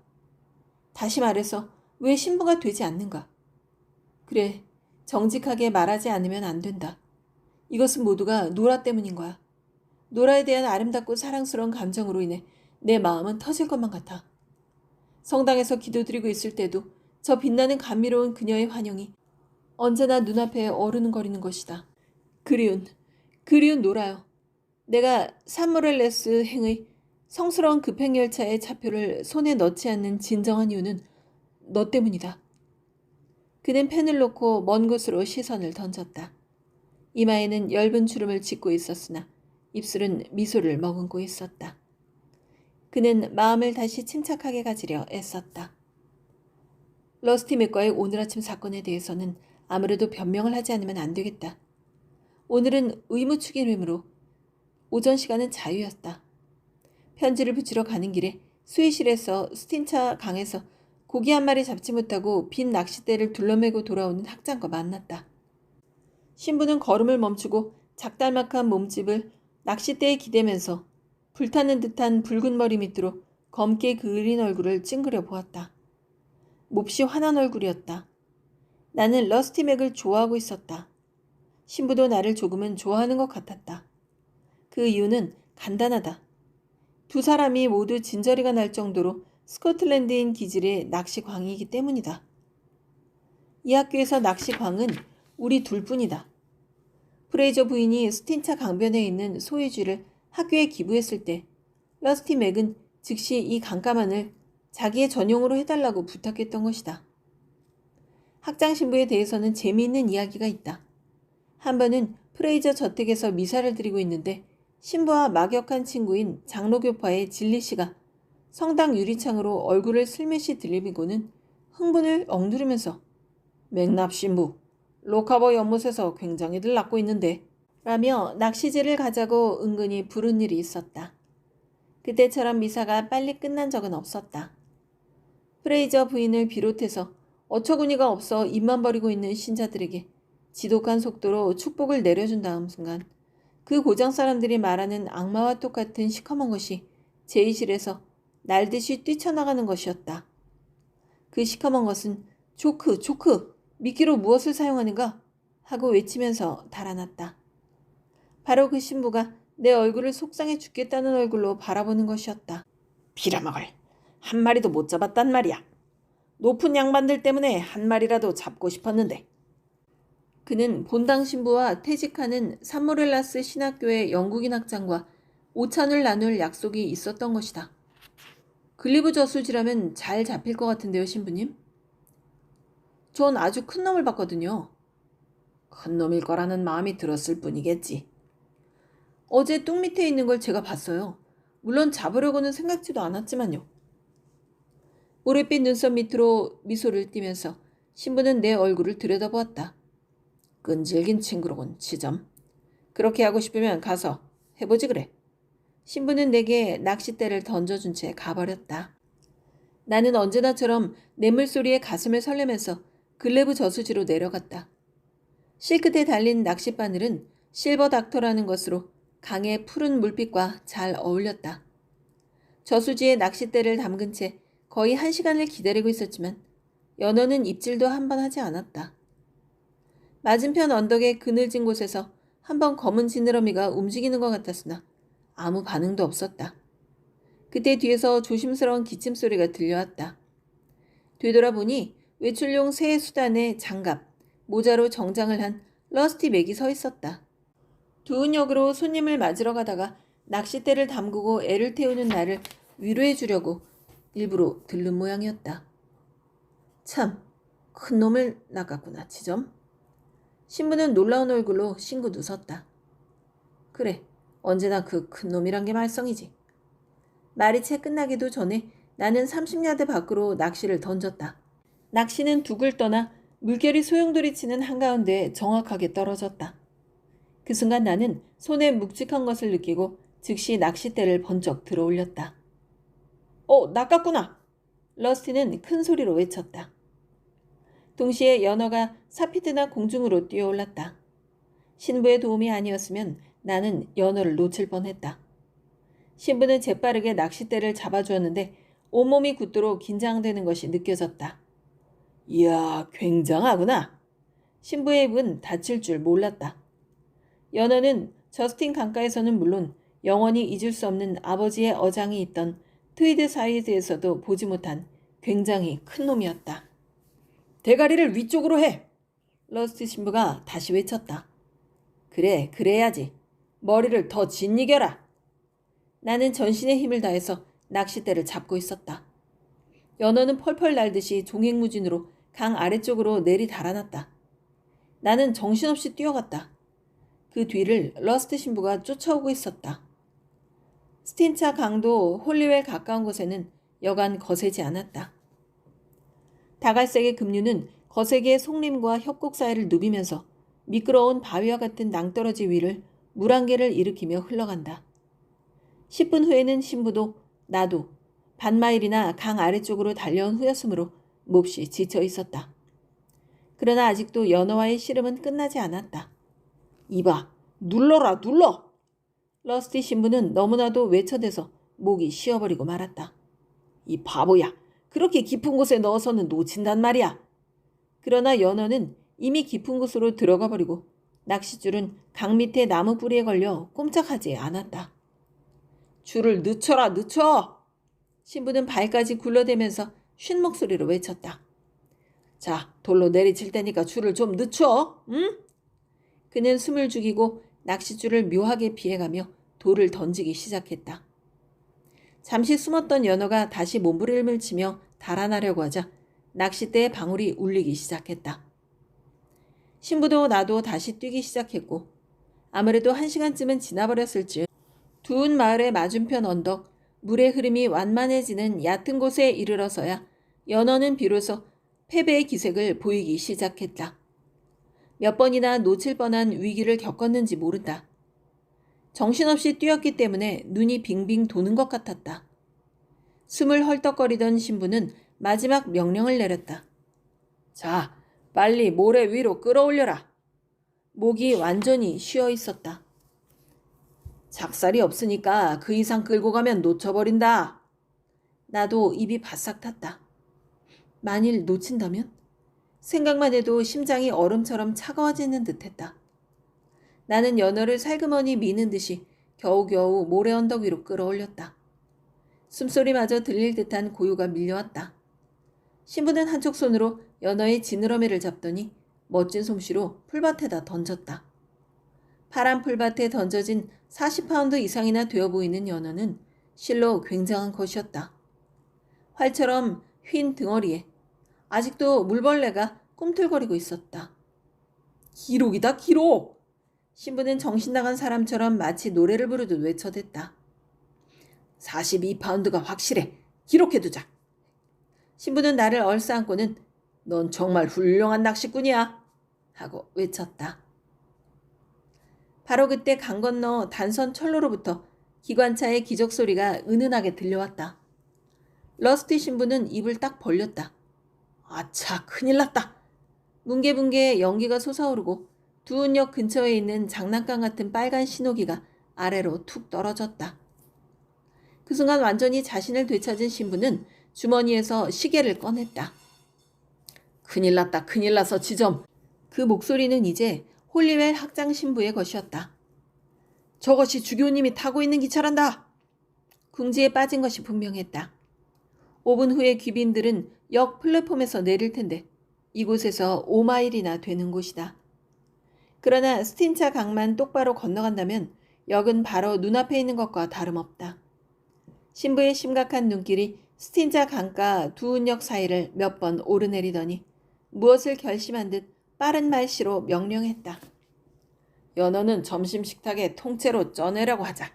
다시 말해서 왜 신부가 되지 않는가? 그래, 정직하게 말하지 않으면 안 된다. 이것은 모두가 노라 때문인 거야. 노라에 대한 아름답고 사랑스러운 감정으로 인해 내 마음은 터질 것만 같아. 성당에서 기도드리고 있을 때도 저 빛나는 감미로운 그녀의 환영이 언제나 눈앞에 어르는거리는 것이다. 그리운 노라요. 내가 산모렐레스 행의 성스러운 급행열차의 차표를 손에 넣지 않는 진정한 이유는 너 때문이다. 그는 펜을 놓고 먼 곳으로 시선을 던졌다. 이마에는 엷은 주름을 짓고 있었으나 입술은 미소를 머금고 있었다. 그는 마음을 다시 침착하게 가지려 애썼다. 러스티 맥과의 오늘 아침 사건에 대해서는 아무래도 변명을 하지 않으면 안 되겠다. 오늘은 의무축일이므로 오전 시간은 자유였다. 편지를 붙이러 가는 길에 수의실에서 스틴차 강에서 고기 한 마리 잡지 못하고 빈 낚싯대를 둘러매고 돌아오는 학장과 만났다. 신부는 걸음을 멈추고 작달막한 몸집을 낚싯대에 기대면서 불타는 듯한 붉은 머리 밑으로 검게 그을린 얼굴을 찡그려 보았다. 몹시 화난 얼굴이었다. 나는 러스티 맥을 좋아하고 있었다. 신부도 나를 조금은 좋아하는 것 같았다. 그 이유는 간단하다. 두 사람이 모두 진저리가 날 정도로 스코틀랜드인 기질의 낚시광이기 때문이다. 이 학교에서 낚시광은 우리 둘뿐이다. 프레이저 부인이 스틴차 강변에 있는 소유지를 학교에 기부했을 때 러스티 맥은 즉시 이 강가만을 자기의 전용으로 해달라고 부탁했던 것이다. 학장 신부에 대해서는 재미있는 이야기가 있다. 한 번은 프레이저 저택에서 미사를 드리고 있는데 신부와 막역한 친구인 장로교파의 진리 씨가 성당 유리창으로 얼굴을 슬며시 들이미고는 흥분을 억누르면서 맥납 신부, 로카버 연못에서 굉장히들 낚고 있는데 라며 낚시질을 가자고 은근히 부른 일이 있었다. 그때처럼 미사가 빨리 끝난 적은 없었다. 프레이저 부인을 비롯해서 어처구니가 없어 입만 버리고 있는 신자들에게 지독한 속도로 축복을 내려준 다음 순간 그 고장 사람들이 말하는 악마와 똑같은 시커먼 것이 제의실에서 날듯이 뛰쳐나가는 것이었다. 그 시커먼 것은 조크, 미끼로 무엇을 사용하는가? 하고 외치면서 달아났다. 바로 그 신부가 내 얼굴을 속상해 죽겠다는 얼굴로 바라보는 것이었다. 빌어먹을. 한 마리도 못 잡았단 말이야. 높은 양반들 때문에 한 마리라도 잡고 싶었는데. 그는 본당 신부와 퇴직하는 산모렐라스 신학교의 영국인 학장과 오찬을 나눌 약속이 있었던 것이다. 글리브 저수지라면 잘 잡힐 것 같은데요, 신부님? 전 아주 큰 놈을 봤거든요. 큰 놈일 거라는 마음이 들었을 뿐이겠지. 어제 똥 밑에 있는 걸 제가 봤어요. 물론 잡으려고는 생각지도 않았지만요. 모래빛 눈썹 밑으로 미소를 띠면서 신부는 내 얼굴을 들여다보았다. 끈질긴 친구로군, 지점. 그렇게 하고 싶으면 가서 해보지 그래. 신부는 내게 낚싯대를 던져준 채 가버렸다. 나는 언제나처럼 냇물 소리에 가슴을 설레면서 글래브 저수지로 내려갔다. 실끝에 달린 낚싯바늘은 실버 닥터라는 것으로 강의 푸른 물빛과 잘 어울렸다. 저수지에 낚싯대를 담근 채 거의 1시간을 기다리고 있었지만 연어는 입질도 한 번 하지 않았다. 맞은편 언덕의 그늘진 곳에서 한번 검은 지느러미가 움직이는 것 같았으나 아무 반응도 없었다. 그때 뒤에서 조심스러운 기침 소리가 들려왔다. 되돌아보니 외출용 새 수단에 장갑, 모자로 정장을 한 러스티 맥이 서 있었다. 두은역으로 손님을 맞으러 가다가 낚싯대를 담그고 애를 태우는 나를 위로해 주려고 일부러 들른 모양이었다. 참, 큰 놈을 낚았구나, 지점. 신부는 놀라운 얼굴로 싱긋 웃었다. 그래, 언제나 그 큰 놈이란 게 말썽이지. 말이 채 끝나기도 전에 나는 30야드 밖으로 낚시를 던졌다. 낚시는 둑을 떠나 물결이 소용돌이 치는 한가운데 정확하게 떨어졌다. 그 순간 나는 손에 묵직한 것을 느끼고 즉시 낚싯대를 번쩍 들어 올렸다. 낚았구나! 러스티는 큰 소리로 외쳤다. 동시에 연어가 사피드나 공중으로 뛰어올랐다. 신부의 도움이 아니었으면 나는 연어를 놓칠 뻔했다. 신부는 재빠르게 낚싯대를 잡아주었는데 온몸이 굳도록 긴장되는 것이 느껴졌다. 이야, 굉장하구나. 신부의 입은 다칠 줄 몰랐다. 연어는 저스틴 강가에서는 물론 영원히 잊을 수 없는 아버지의 어장이 있던 트위드 사이드에서도 보지 못한 굉장히 큰 놈이었다. 대가리를 위쪽으로 해! 러스트 신부가 다시 외쳤다. 그래, 그래야지. 머리를 더 짓이겨라. 나는 전신의 힘을 다해서 낚싯대를 잡고 있었다. 연어는 펄펄 날듯이 종횡무진으로 강 아래쪽으로 내리 달아났다. 나는 정신없이 뛰어갔다. 그 뒤를 러스트 신부가 쫓아오고 있었다. 스틴차 강도 홀리웰 가까운 곳에는 여간 거세지 않았다. 다갈색의 급류는 거세게의 속림과 협곡 사이를 누비면서 미끄러운 바위와 같은 낭떠러지 위를 물안개를 일으키며 흘러간다. 10분 후에는 신부도 나도 반마일이나 강 아래쪽으로 달려온 후였으므로 몹시 지쳐 있었다. 그러나 아직도 연어와의 씨름은 끝나지 않았다. 이봐, 눌러라, 눌러! 러스티 신부는 너무나도 외쳐대서 목이 쉬어버리고 말았다. 이 바보야, 그렇게 깊은 곳에 넣어서는 놓친단 말이야. 그러나 연어는 이미 깊은 곳으로 들어가 버리고 낚싯줄은 강 밑에 나무 뿌리에 걸려 꼼짝하지 않았다. 줄을 늦춰라, 늦춰! 신부는 발까지 굴러대면서 쉰 목소리로 외쳤다. 자, 돌로 내리칠 테니까 줄을 좀 늦춰, 응? 그는 숨을 죽이고 낚싯줄을 묘하게 피해가며 돌을 던지기 시작했다. 잠시 숨었던 연어가 다시 몸부림을 치며 달아나려고 하자 낚싯대의 방울이 울리기 시작했다. 신부도 나도 다시 뛰기 시작했고 아무래도 1시간쯤은 지나버렸을 즈음 두은 마을의 맞은편 언덕, 물의 흐름이 완만해지는 얕은 곳에 이르러서야 연어는 비로소 패배의 기색을 보이기 시작했다. 몇 번이나 놓칠 뻔한 위기를 겪었는지 모른다. 정신없이 뛰었기 때문에 눈이 빙빙 도는 것 같았다. 숨을 헐떡거리던 신부는 마지막 명령을 내렸다. 자, 빨리 모래 위로 끌어올려라. 목이 완전히 쉬어 있었다. 작살이 없으니까 그 이상 끌고 가면 놓쳐버린다. 나도 입이 바싹 탔다. 만일 놓친다면? 생각만 해도 심장이 얼음처럼 차가워지는 듯했다. 나는 연어를 살그머니 미는 듯이 겨우겨우 모래 언덕 위로 끌어올렸다. 숨소리마저 들릴 듯한 고요가 밀려왔다. 신부는 한쪽 손으로 연어의 지느러미를 잡더니 멋진 솜씨로 풀밭에다 던졌다. 파란 풀밭에 던져진 40파운드 이상이나 되어 보이는 연어는 실로 굉장한 것이었다. 활처럼 휜 등어리에 아직도 물벌레가 꿈틀거리고 있었다. 기록이다, 기록! 신부는 정신 나간 사람처럼 마치 노래를 부르듯 외쳐댔다. 42파운드가 확실해. 기록해두자. 신부는 나를 얼싸안고는 넌 정말 훌륭한 낚시꾼이야 하고 외쳤다. 바로 그때 강 건너 단선 철로로부터 기관차의 기적 소리가 은은하게 들려왔다. 러스티 신부는 입을 딱 벌렸다. 아차, 큰일 났다. 뭉게뭉게 연기가 솟아오르고 두운역 근처에 있는 장난감 같은 빨간 신호기가 아래로 툭 떨어졌다. 그 순간 완전히 자신을 되찾은 신부는 주머니에서 시계를 꺼냈다. 큰일 났다, 큰일 나서 지점. 그 목소리는 이제 홀리웰 학장 신부의 것이었다. 저것이 주교님이 타고 있는 기차란다. 궁지에 빠진 것이 분명했다. 5분 후에 귀빈들은 역 플랫폼에서 내릴 텐데 이곳에서 5마일이나 되는 곳이다. 그러나 스틴차 강만 똑바로 건너간다면 역은 바로 눈앞에 있는 것과 다름없다. 신부의 심각한 눈길이 스틴차 강가 두운역 사이를 몇 번 오르내리더니 무엇을 결심한 듯 빠른 말씨로 명령했다. 연어는 점심 식탁에 통째로 쪄내라고 하자.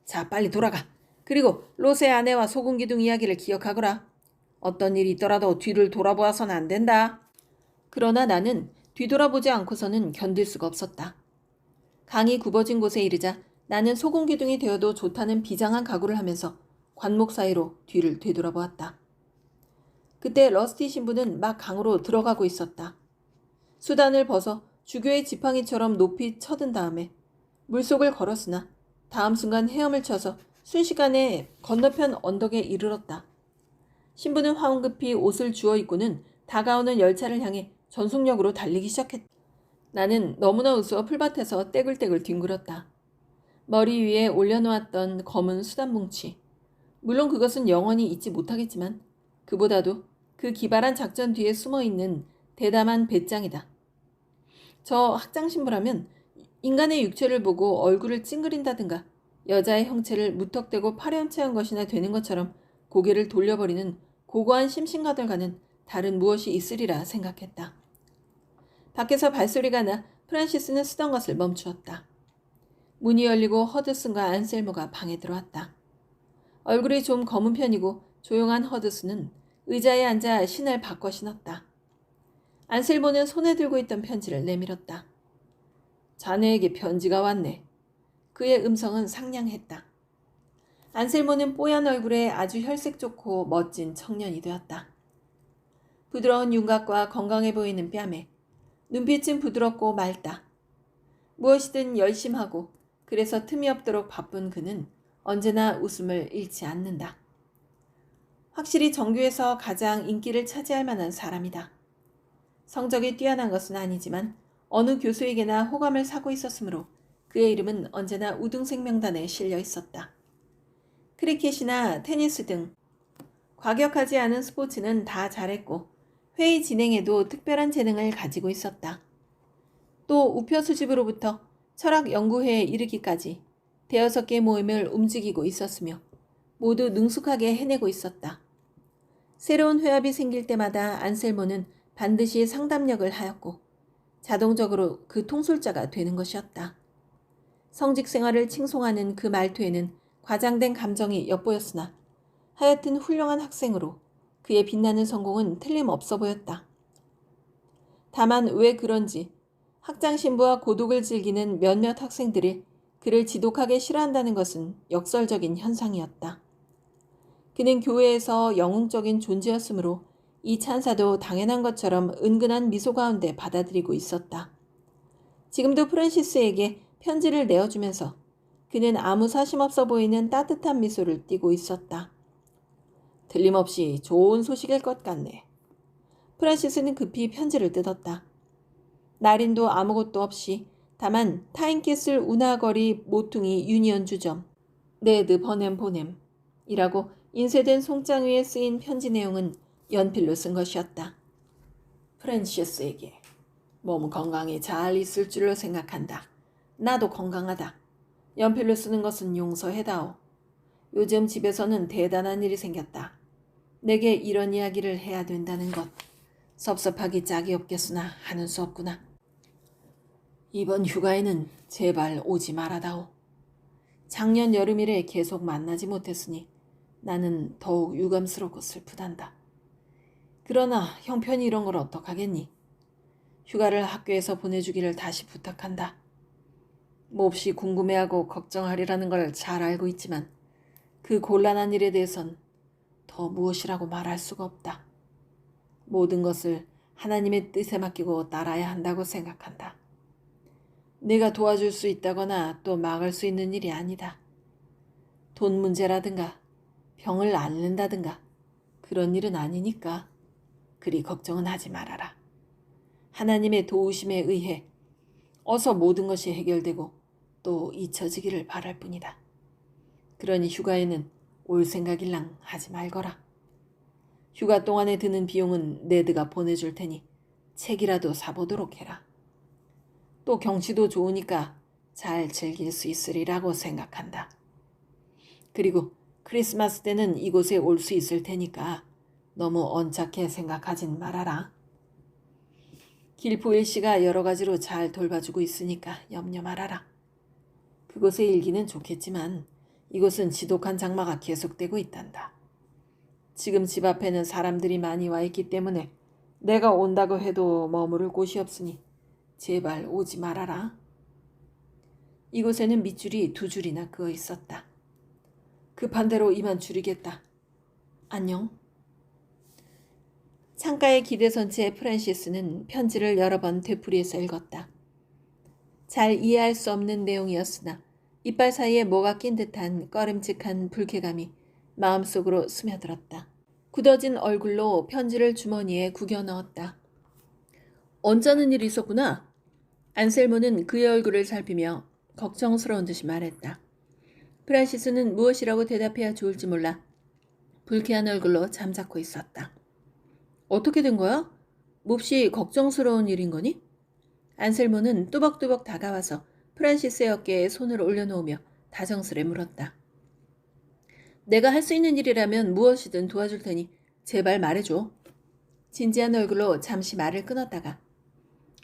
자, 빨리 돌아가. 그리고 로세 아내와 소금기둥 이야기를 기억하거라. 어떤 일이 있더라도 뒤를 돌아보아서는 안 된다. 그러나 나는 뒤돌아보지 않고서는 견딜 수가 없었다. 강이 굽어진 곳에 이르자 나는 소금기둥이 되어도 좋다는 비장한 각오를 하면서 관목 사이로 뒤를 되돌아보았다. 그때 러스티 신부는 막 강으로 들어가고 있었다. 수단을 벗어 주교의 지팡이처럼 높이 쳐든 다음에 물속을 걸었으나 다음 순간 헤엄을 쳐서 순식간에 건너편 언덕에 이르렀다. 신부는 화음급히 옷을 주워 입고는 다가오는 열차를 향해 전속력으로 달리기 시작했다. 나는 너무나 우스워 풀밭에서 떼굴떼굴 뒹굴었다. 머리 위에 올려놓았던 검은 수단뭉치. 물론 그것은 영원히 잊지 못하겠지만 그보다도 그 기발한 작전 뒤에 숨어있는 대담한 배짱이다. 저 학장신부라면 인간의 육체를 보고 얼굴을 찡그린다든가 여자의 형체를 무턱대고 파렴치한 것이나 되는 것처럼 고개를 돌려버리는 고고한 심신가들과는 다른 무엇이 있으리라 생각했다. 밖에서 발소리가 나 프란시스는 쓰던 것을 멈추었다. 문이 열리고 허드슨과 안셀모가 방에 들어왔다. 얼굴이 좀 검은 편이고 조용한 허드슨은 의자에 앉아 신을 바꿔 신었다. 안셀모는 손에 들고 있던 편지를 내밀었다. 자네에게 편지가 왔네. 그의 음성은 상냥했다. 안셀모는 뽀얀 얼굴에 아주 혈색 좋고 멋진 청년이 되었다. 부드러운 윤곽과 건강해 보이는 뺨에 눈빛은 부드럽고 맑다. 무엇이든 열심하고 그래서 틈이 없도록 바쁜 그는 언제나 웃음을 잃지 않는다. 확실히 정교에서 가장 인기를 차지할 만한 사람이다. 성적이 뛰어난 것은 아니지만 어느 교수에게나 호감을 사고 있었으므로 그의 이름은 언제나 우등생 명단에 실려 있었다. 크리켓이나 테니스 등 과격하지 않은 스포츠는 다 잘했고 회의 진행에도 특별한 재능을 가지고 있었다. 또 우표 수집으로부터 철학 연구회에 이르기까지 5개 모임을 움직이고 있었으며 모두 능숙하게 해내고 있었다. 새로운 회합이 생길 때마다 안셀모는 반드시 상담력을 하였고 자동적으로 그 통솔자가 되는 것이었다. 성직 생활을 칭송하는 그 말투에는 과장된 감정이 엿보였으나 하여튼 훌륭한 학생으로 그의 빛나는 성공은 틀림없어 보였다. 다만 왜 그런지 학장 신부와 고독을 즐기는 몇몇 학생들이 그를 지독하게 싫어한다는 것은 역설적인 현상이었다. 그는 교회에서 영웅적인 존재였으므로 이 찬사도 당연한 것처럼 은근한 미소 가운데 받아들이고 있었다. 지금도 프란시스에게 편지를 내어주면서 그는 아무 사심없어 보이는 따뜻한 미소를 띠고 있었다. 틀림없이 좋은 소식일 것 같네. 프란시스는 급히 편지를 뜯었다. 날인도 아무것도 없이 다만 타인캐슬 운하거리 모퉁이 유니언 주점 네드 버넴 보넴이라고 인쇄된 송장 위에 쓰인 편지 내용은 연필로 쓴 것이었다. 프란시스에게 몸 건강히 잘 있을 줄로 생각한다. 나도 건강하다. 연필로 쓰는 것은 용서해다오. 요즘 집에서는 대단한 일이 생겼다. 내게 이런 이야기를 해야 된다는 것. 섭섭하기 짝이 없겠으나 하는 수 없구나. 이번 휴가에는 제발 오지 말아다오. 작년 여름 이래 계속 만나지 못했으니 나는 더욱 유감스럽고 슬프단다. 그러나 형편이 이런 걸 어떡하겠니? 휴가를 학교에서 보내주기를 다시 부탁한다. 몹시 궁금해하고 걱정하리라는 걸 잘 알고 있지만 그 곤란한 일에 대해선 더 무엇이라고 말할 수가 없다. 모든 것을 하나님의 뜻에 맡기고 따라야 한다고 생각한다. 내가 도와줄 수 있다거나 또 막을 수 있는 일이 아니다. 돈 문제라든가 병을 앓는다든가 그런 일은 아니니까 그리 걱정은 하지 말아라. 하나님의 도우심에 의해 어서 모든 것이 해결되고 또 잊혀지기를 바랄 뿐이다. 그러니 휴가에는 올 생각일랑 하지 말거라. 휴가 동안에 드는 비용은 네드가 보내줄 테니 책이라도 사보도록 해라. 또 경치도 좋으니까 잘 즐길 수 있으리라고 생각한다. 그리고 크리스마스 때는 이곳에 올 수 있을 테니까 너무 언짢게 생각하진 말아라. 길포일 씨가 여러 가지로 잘 돌봐주고 있으니까 염려 말아라. 그곳의 일기는 좋겠지만 이곳은 지독한 장마가 계속되고 있단다. 지금 집 앞에는 사람들이 많이 와 있기 때문에 내가 온다고 해도 머무를 곳이 없으니 제발 오지 말아라. 이곳에는 밑줄이 2줄이나 그어 있었다. 급한 대로 이만 줄이겠다. 안녕. 창가에 기대선 채 프란시스는 편지를 여러 번 되풀이해서 읽었다. 잘 이해할 수 없는 내용이었으나 이빨 사이에 뭐가 낀 듯한 꺼림칙한 불쾌감이 마음속으로 스며들었다. 굳어진 얼굴로 편지를 주머니에 구겨 넣었다. 언짢은 일이 있었구나. 안셀모는 그의 얼굴을 살피며 걱정스러운 듯이 말했다. 프란시스는 무엇이라고 대답해야 좋을지 몰라 불쾌한 얼굴로 잠자코 있었다. 어떻게 된 거야? 몹시 걱정스러운 일인 거니? 안셀모는 뚜벅뚜벅 다가와서 프란시스의 어깨에 손을 올려놓으며 다정스레 물었다. 내가 할 수 있는 일이라면 무엇이든 도와줄 테니 제발 말해줘. 진지한 얼굴로 잠시 말을 끊었다가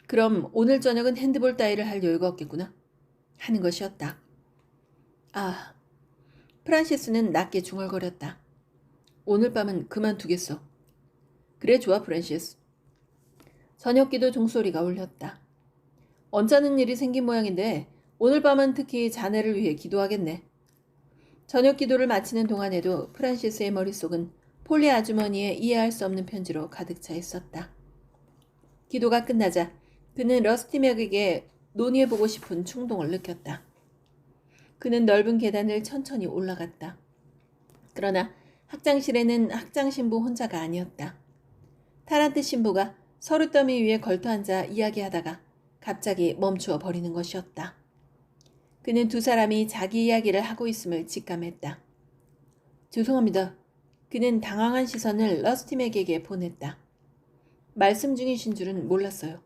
그럼 오늘 저녁은 핸드볼 따위를 할 여유가 없겠구나 하는 것이었다. 아, 프란시스는 낮게 중얼거렸다. 오늘 밤은 그만두겠어. 그래 좋아 프란시스. 저녁기도 종소리가 울렸다. 언짢은 일이 생긴 모양인데 오늘 밤은 특히 자네를 위해 기도하겠네. 저녁 기도를 마치는 동안에도 프란시스의 머릿속은 폴리 아주머니의 이해할 수 없는 편지로 가득 차 있었다. 기도가 끝나자 그는 러스티 맥에게 논의해보고 싶은 충동을 느꼈다. 그는 넓은 계단을 천천히 올라갔다. 그러나 학장실에는 학장 신부 혼자가 아니었다. 타란트 신부가 서류더미 위에 걸터앉아 이야기하다가 갑자기 멈추어 버리는 것이었다. 그는 두 사람이 자기 이야기를 하고 있음을 직감했다. 죄송합니다. 그는 당황한 시선을 러스티맥에게 보냈다. 말씀 중이신 줄은 몰랐어요.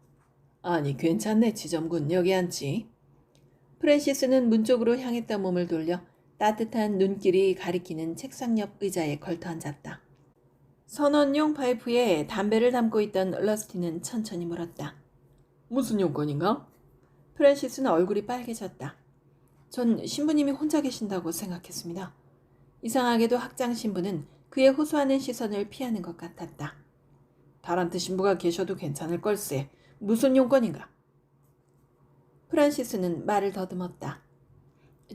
아니 괜찮네 지점군 여기 앉지. 프랜시스는 문 쪽으로 향했던 몸을 돌려 따뜻한 눈길이 가리키는 책상 옆 의자에 걸터앉았다. 선원용 파이프에 담배를 담고 있던 러스티는 천천히 물었다. 무슨 용건인가? 프랜시스는 얼굴이 빨개졌다. 전 신부님이 혼자 계신다고 생각했습니다. 이상하게도 학장 신부는 그의 호소하는 시선을 피하는 것 같았다. 다란트 신부가 계셔도 괜찮을 걸세. 무슨 용건인가? 프란시스는 말을 더듬었다.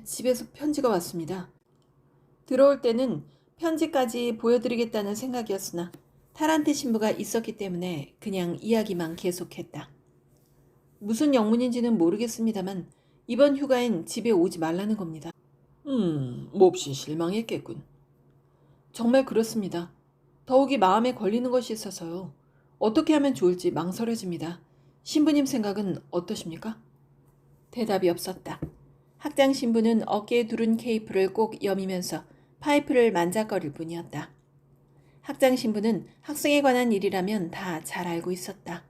집에서 편지가 왔습니다. 들어올 때는 편지까지 보여드리겠다는 생각이었으나 타란트 신부가 있었기 때문에 그냥 이야기만 계속했다. 무슨 영문인지는 모르겠습니다만 이번 휴가엔 집에 오지 말라는 겁니다. 몹시 실망했겠군. 정말 그렇습니다. 더욱이 마음에 걸리는 것이 있어서요. 어떻게 하면 좋을지 망설여집니다. 신부님 생각은 어떠십니까? 대답이 없었다. 학장 신부는 어깨에 두른 케이프를 꼭 여미면서 파이프를 만작거릴 뿐이었다. 학장 신부는 학생에 관한 일이라면 다 잘 알고 있었다.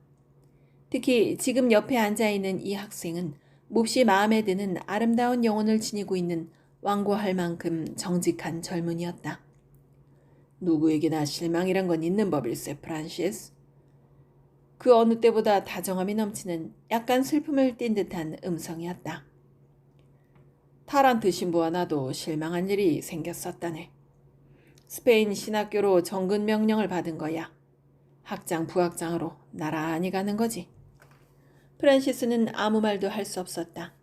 특히 지금 옆에 앉아있는 이 학생은 몹시 마음에 드는 아름다운 영혼을 지니고 있는 완고할 만큼 정직한 젊은이였다. 누구에게나 실망이란 건 있는 법일세, 프란시스. 그 어느 때보다 다정함이 넘치는 약간 슬픔을 띤 듯한 음성이었다. 타란트 신부와 나도 실망한 일이 생겼었다네. 스페인 신학교로 정근 명령을 받은 거야. 학장 부학장으로 나란히 가는 거지. 프란시스는 아무 말도 할 수 없었다.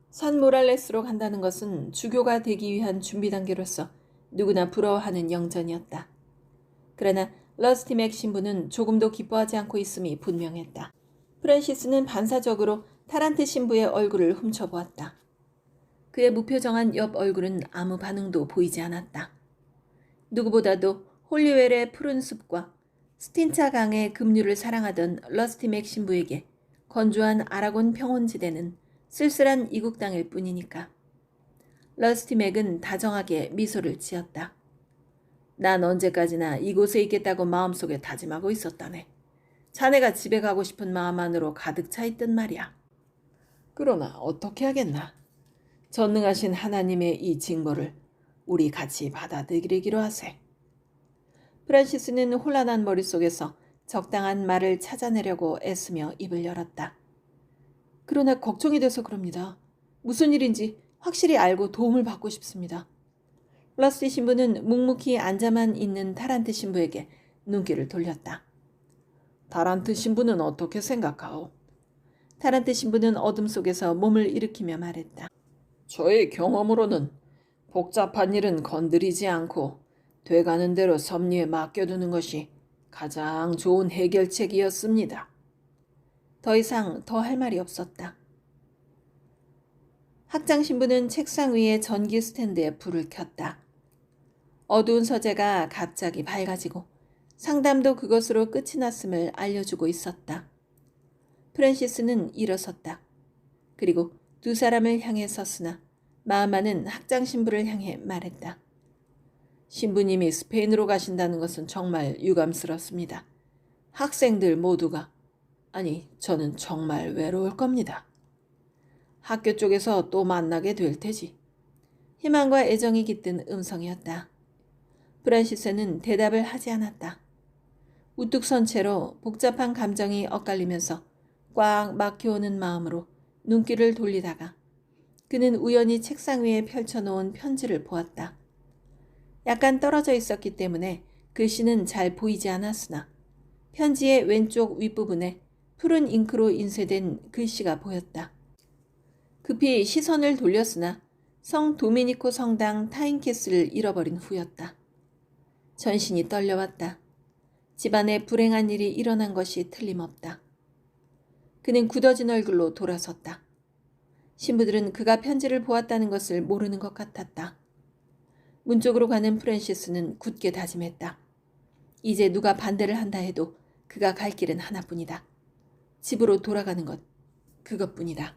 산 모랄레스로 간다는 것은 주교가 되기 위한 준비 단계로서 누구나 부러워하는 영전이었다. 그러나 러스티 맥 신부는 조금도 기뻐하지 않고 있음이 분명했다. 프란시스는 반사적으로 타란트 신부의 얼굴을 훔쳐보았다. 그의 무표정한 옆 얼굴은 아무 반응도 보이지 않았다. 누구보다도 홀리웰의 푸른 숲과 스틴차 강의 급류를 사랑하던 러스티 맥 신부에게 건조한 아라곤 평원지대는 쓸쓸한 이국 땅일 뿐이니까. 러스티 맥은 다정하게 미소를 지었다. 난 언제까지나 이곳에 있겠다고 마음속에 다짐하고 있었다네. 자네가 집에 가고 싶은 마음 안으로 가득 차 있단 말이야. 그러나 어떻게 하겠나. 전능하신 하나님의 이 징벌을 우리 같이 받아들이기로 하세. 프란시스는 혼란한 머릿속에서 적당한 말을 찾아내려고 애쓰며 입을 열었다. 그러나 걱정이 돼서 그럽니다. 무슨 일인지 확실히 알고 도움을 받고 싶습니다. 러스티 신부는 묵묵히 앉아만 있는 타란트 신부에게 눈길을 돌렸다. 타란트 신부는 어떻게 생각하오? 타란트 신부는 어둠 속에서 몸을 일으키며 말했다. 저의 경험으로는 복잡한 일은 건드리지 않고 돼가는 대로 섭리에 맡겨두는 것이 가장 좋은 해결책이었습니다. 더 이상 더 할 말이 없었다. 학장 신부는 책상 위에 전기 스탠드에 불을 켰다. 어두운 서재가 갑자기 밝아지고 상담도 그것으로 끝이 났음을 알려주고 있었다. 프란시스는 일어섰다. 그리고 두 사람을 향해 섰으나 마음만은 학장 신부를 향해 말했다. 신부님이 스페인으로 가신다는 것은 정말 유감스럽습니다. 학생들 모두가, 아니 저는 정말 외로울 겁니다. 학교 쪽에서 또 만나게 될 테지. 희망과 애정이 깃든 음성이었다. 프란시스는 대답을 하지 않았다. 우뚝 선 채로 복잡한 감정이 엇갈리면서 꽉 막혀오는 마음으로 눈길을 돌리다가 그는 우연히 책상 위에 펼쳐놓은 편지를 보았다. 약간 떨어져 있었기 때문에 글씨는 잘 보이지 않았으나 편지의 왼쪽 윗부분에 푸른 잉크로 인쇄된 글씨가 보였다. 급히 시선을 돌렸으나 성 도미니코 성당 타인키스를 잃어버린 후였다. 전신이 떨려왔다. 집안에 불행한 일이 일어난 것이 틀림없다. 그는 굳어진 얼굴로 돌아섰다. 신부들은 그가 편지를 보았다는 것을 모르는 것 같았다. 문 쪽으로 가는 프란시스는 굳게 다짐했다. 이제 누가 반대를 한다 해도 그가 갈 길은 하나뿐이다. 집으로 돌아가는 것, 그것뿐이다.